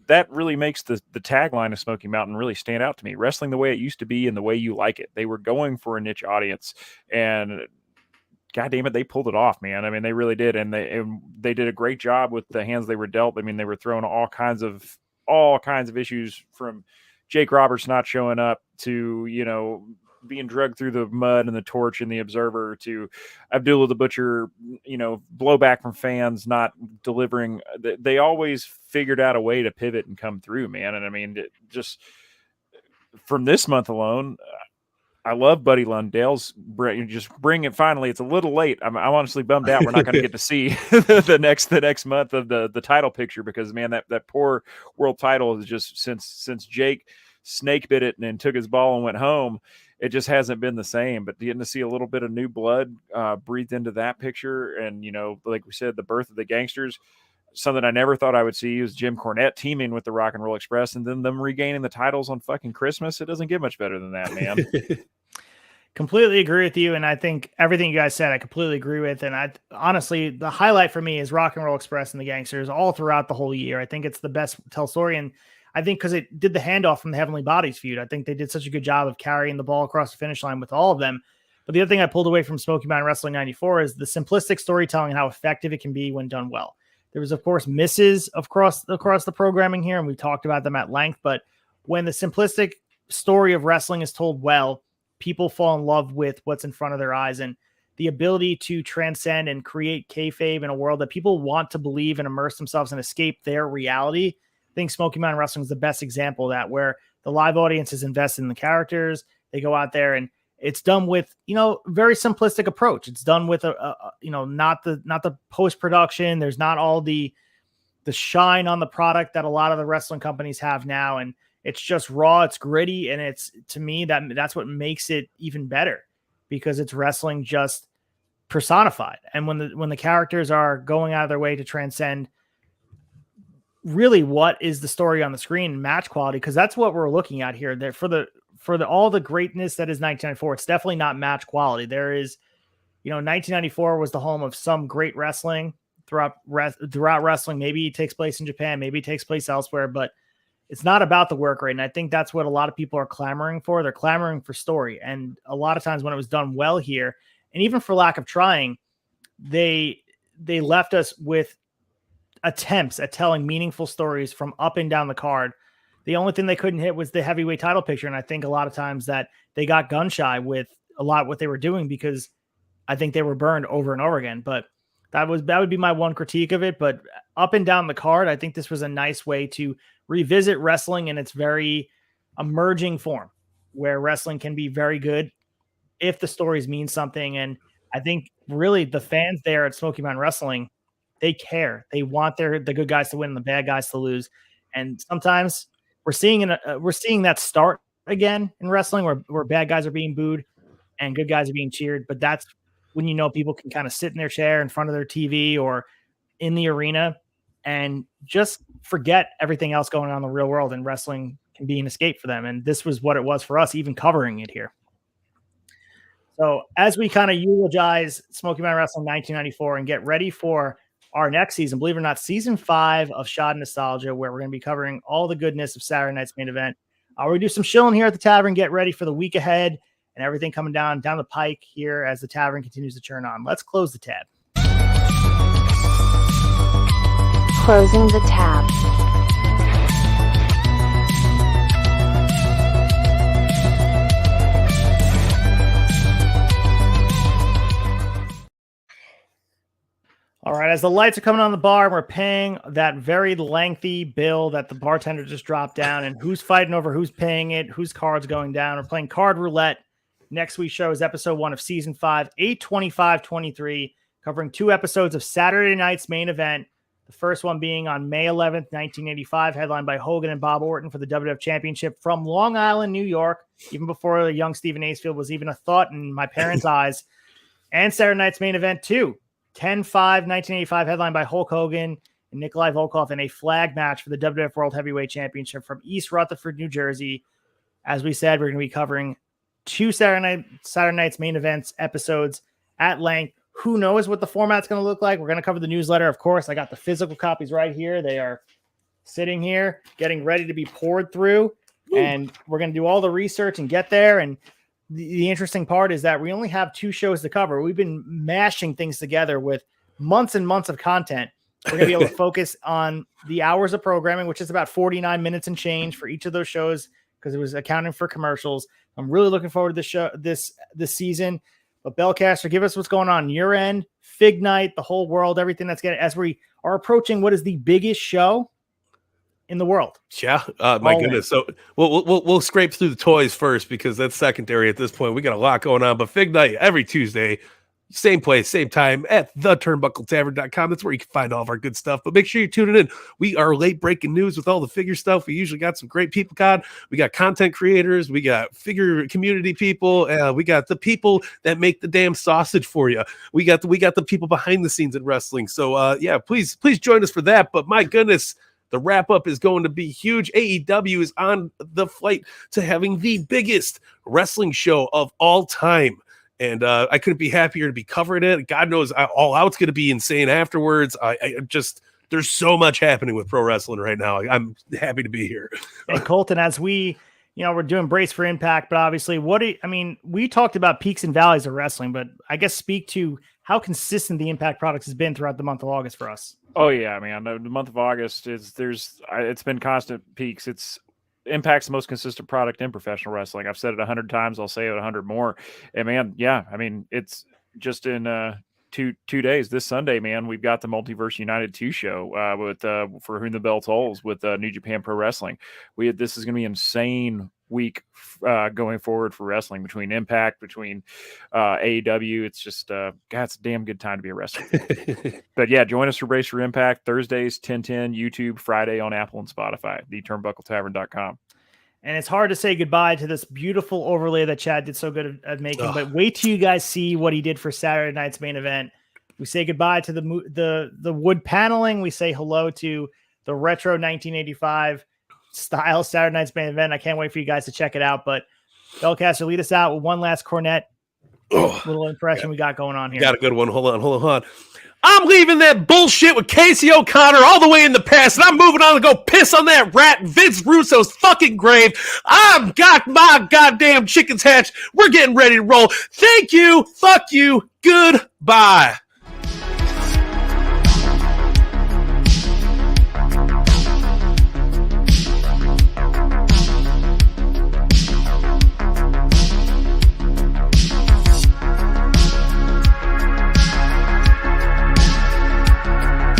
Speaker 3: that really makes the tagline of Smoky Mountain really stand out to me. Wrestling the way it used to be and the way you like it. They were going for a niche audience, and God damn it, they pulled it off, man. I mean, they really did, and they did a great job with the hands they were dealt. I mean, they were throwing all kinds of issues, from Jake Roberts not showing up to being drugged through the mud and the torch and the Observer, to Abdullah the Butcher, blowback from fans not delivering. They always figured out a way to pivot and come through, man. And I mean, just from this month alone, I love Buddy Lundell's bring it. Finally, it's a little late. I'm honestly bummed out. We're not going to get to see the next month of the title picture, because man, that poor world title is just since Jake snake bit it and took his ball and went home, it just hasn't been the same. But getting to see a little bit of new blood breathed into that picture, and like we said, the birth of the Gangsters. Something I never thought I would see was Jim Cornette teaming with the Rock and Roll Express, and then them regaining the titles on fucking Christmas. It doesn't get much better than that, man.
Speaker 2: Completely agree with you. And I think everything you guys said, I completely agree with. And I honestly, the highlight for me is Rock and Roll Express and the Gangsters all throughout the whole year. I think it's the best tell story. And I think because it did the handoff from the Heavenly Bodies feud, I think they did such a good job of carrying the ball across the finish line with all of them. But the other thing I pulled away from Smoky Mountain Wrestling 94 is the simplistic storytelling and how effective it can be when done well. There was, of course, misses across the programming here, and we talked about them at length. But when the simplistic story of wrestling is told well, people fall in love with what's in front of their eyes, and the ability to transcend and create kayfabe in a world that people want to believe and immerse themselves and escape their reality. I think Smoky Mountain Wrestling is the best example of that, where the live audience is invested in the characters. They go out there, and it's done with, very simplistic approach. It's done with not the post-production. There's not all the shine on the product that a lot of the wrestling companies have now. And it's just raw, it's gritty. And it's, to me, that's what makes it even better, because it's wrestling just personified. And when the characters are going out of their way to transcend really what is the story on the screen, match quality, because that's what we're looking at here. There for all the greatness that is 1994, it's definitely not match quality. There is, 1994 was the home of some great wrestling throughout wrestling. Maybe it takes place in Japan, maybe it takes place elsewhere, but it's not about the work rate. And I think that's what a lot of people are clamoring for. They're clamoring for story. And a lot of times when it was done well here, and even for lack of trying, they left us with attempts at telling meaningful stories from up and down the card. The only thing they couldn't hit was the heavyweight title picture. And I think a lot of times that they got gun shy with a lot of what they were doing, because I think they were burned over and over again. But that would be my one critique of it. But up and down the card, I think this was a nice way to revisit wrestling in its very emerging form, where wrestling can be very good if the stories mean something. And I think really the fans there at Smoky Mountain Wrestling, they care. They want the good guys to win and the bad guys to lose. And sometimes we're seeing that start again in wrestling, where bad guys are being booed and good guys are being cheered. But that's when people can kind of sit in their chair in front of their TV or in the arena and just forget everything else going on in the real world, and wrestling can be an escape for them. And this was what it was for us, even covering it here. So as we kind of eulogize Smoky Mountain Wrestling 1994 and get ready for our next season, believe it or not, season 5 of Shot Nostalgia, where we're going to be covering all the goodness of Saturday night's main event. We do some chilling here at the Tavern, get ready for the week ahead and everything coming down the pike here as the Tavern continues to turn on. Let's close the tab.
Speaker 4: Closing the tab.
Speaker 2: All right, as the lights are coming on the bar, we're paying that very lengthy bill that the bartender just dropped down, and who's fighting over who's paying it, whose card's going down. We're playing card roulette. Next week's show is episode 1 of season 5, 8/25/23, covering 2 episodes of Saturday night's main event. The first one being on May 11th, 1985, headlined by Hogan and Bob Orton for the WWF Championship from Long Island, New York, even before the young Stephen Acefield was even a thought in my parents' eyes. And Saturday night's main event, too. 10/5/1985, headlined by Hulk Hogan and Nikolai Volkov in a flag match for the WWF World Heavyweight Championship from East Rutherford, New Jersey. As we said, we're going to be covering 2 Saturday night's main events episodes at length. Who knows what the format's going to look like? We're going to cover the newsletter, of course. I got the physical copies right here. They are sitting here, getting ready to be poured through. And we're going to do all the research and get there. And the interesting part is that we only have 2 shows to cover. We've been mashing things together with months and months of content. We're going to be able to focus on the hours of programming, which is about 49 minutes and change for each of those shows because it was accounting for commercials. I'm really looking forward to the show this season. But Belcaster, give us what's going on your end, Fig Night, the whole world, everything that's getting as we are approaching what is the biggest show in the world.
Speaker 1: Yeah, my goodness. So we'll scrape through the toys first because that's secondary at this point. We got a lot going on, but Fig Night every Tuesday, same place, same time at theturnbuckletavern.com. That's where you can find all of our good stuff. But make sure you're tuning in. We are late breaking news with all the figure stuff. We usually got some great people, God. We got content creators. We got figure community people. We got the people that make the damn sausage for you. We got the people behind the scenes in wrestling. So yeah, please join us for that. But my goodness, the wrap up is going to be huge. AEW is on the flight to having the biggest wrestling show of all time. And I couldn't be happier to be covering it. God knows All Out's going to be insane afterwards. I just, there's so much happening with pro wrestling right now. I'm happy to be here.
Speaker 2: And Colton, as we, we're doing Brace for Impact, but obviously we talked about peaks and valleys of wrestling, but I guess speak to how consistent the Impact products has been throughout the month of August for us.
Speaker 3: Oh yeah, man. The month of August it's been constant peaks. Impact's the most consistent product in professional wrestling. I've said it 100 times. I'll say it 100 more. And man, yeah, I mean, it's just in two days. This Sunday, man, we've got the Multiverse United 2 show with for Whom the Bell Tolls with New Japan Pro Wrestling. This is going to be an insane week going forward for wrestling between Impact, between AEW. It's just it's a damn good time to be a wrestler. But yeah, join us for Brace for Impact Thursdays 10:10 YouTube, Friday on Apple and Spotify. theturnbuckletavern.com.
Speaker 2: And it's hard to say goodbye to this beautiful overlay that Chad did so good at making, but wait till you guys see what he did for Saturday night's main event. We say goodbye to the wood paneling. We say hello to the retro 1985 style Saturday night's main event. I can't wait for you guys to check it out. But Belcaster, lead us out with one last Cornette little impression we got going on here.
Speaker 1: Got a good one. Hold on. I'm leaving that bullshit with Casey O'Connor all the way in the past, and I'm moving on to go piss on that rat in Vince Russo's fucking grave. I've got my goddamn chickens hatched. We're getting ready to roll. Thank you. Fuck you. Goodbye.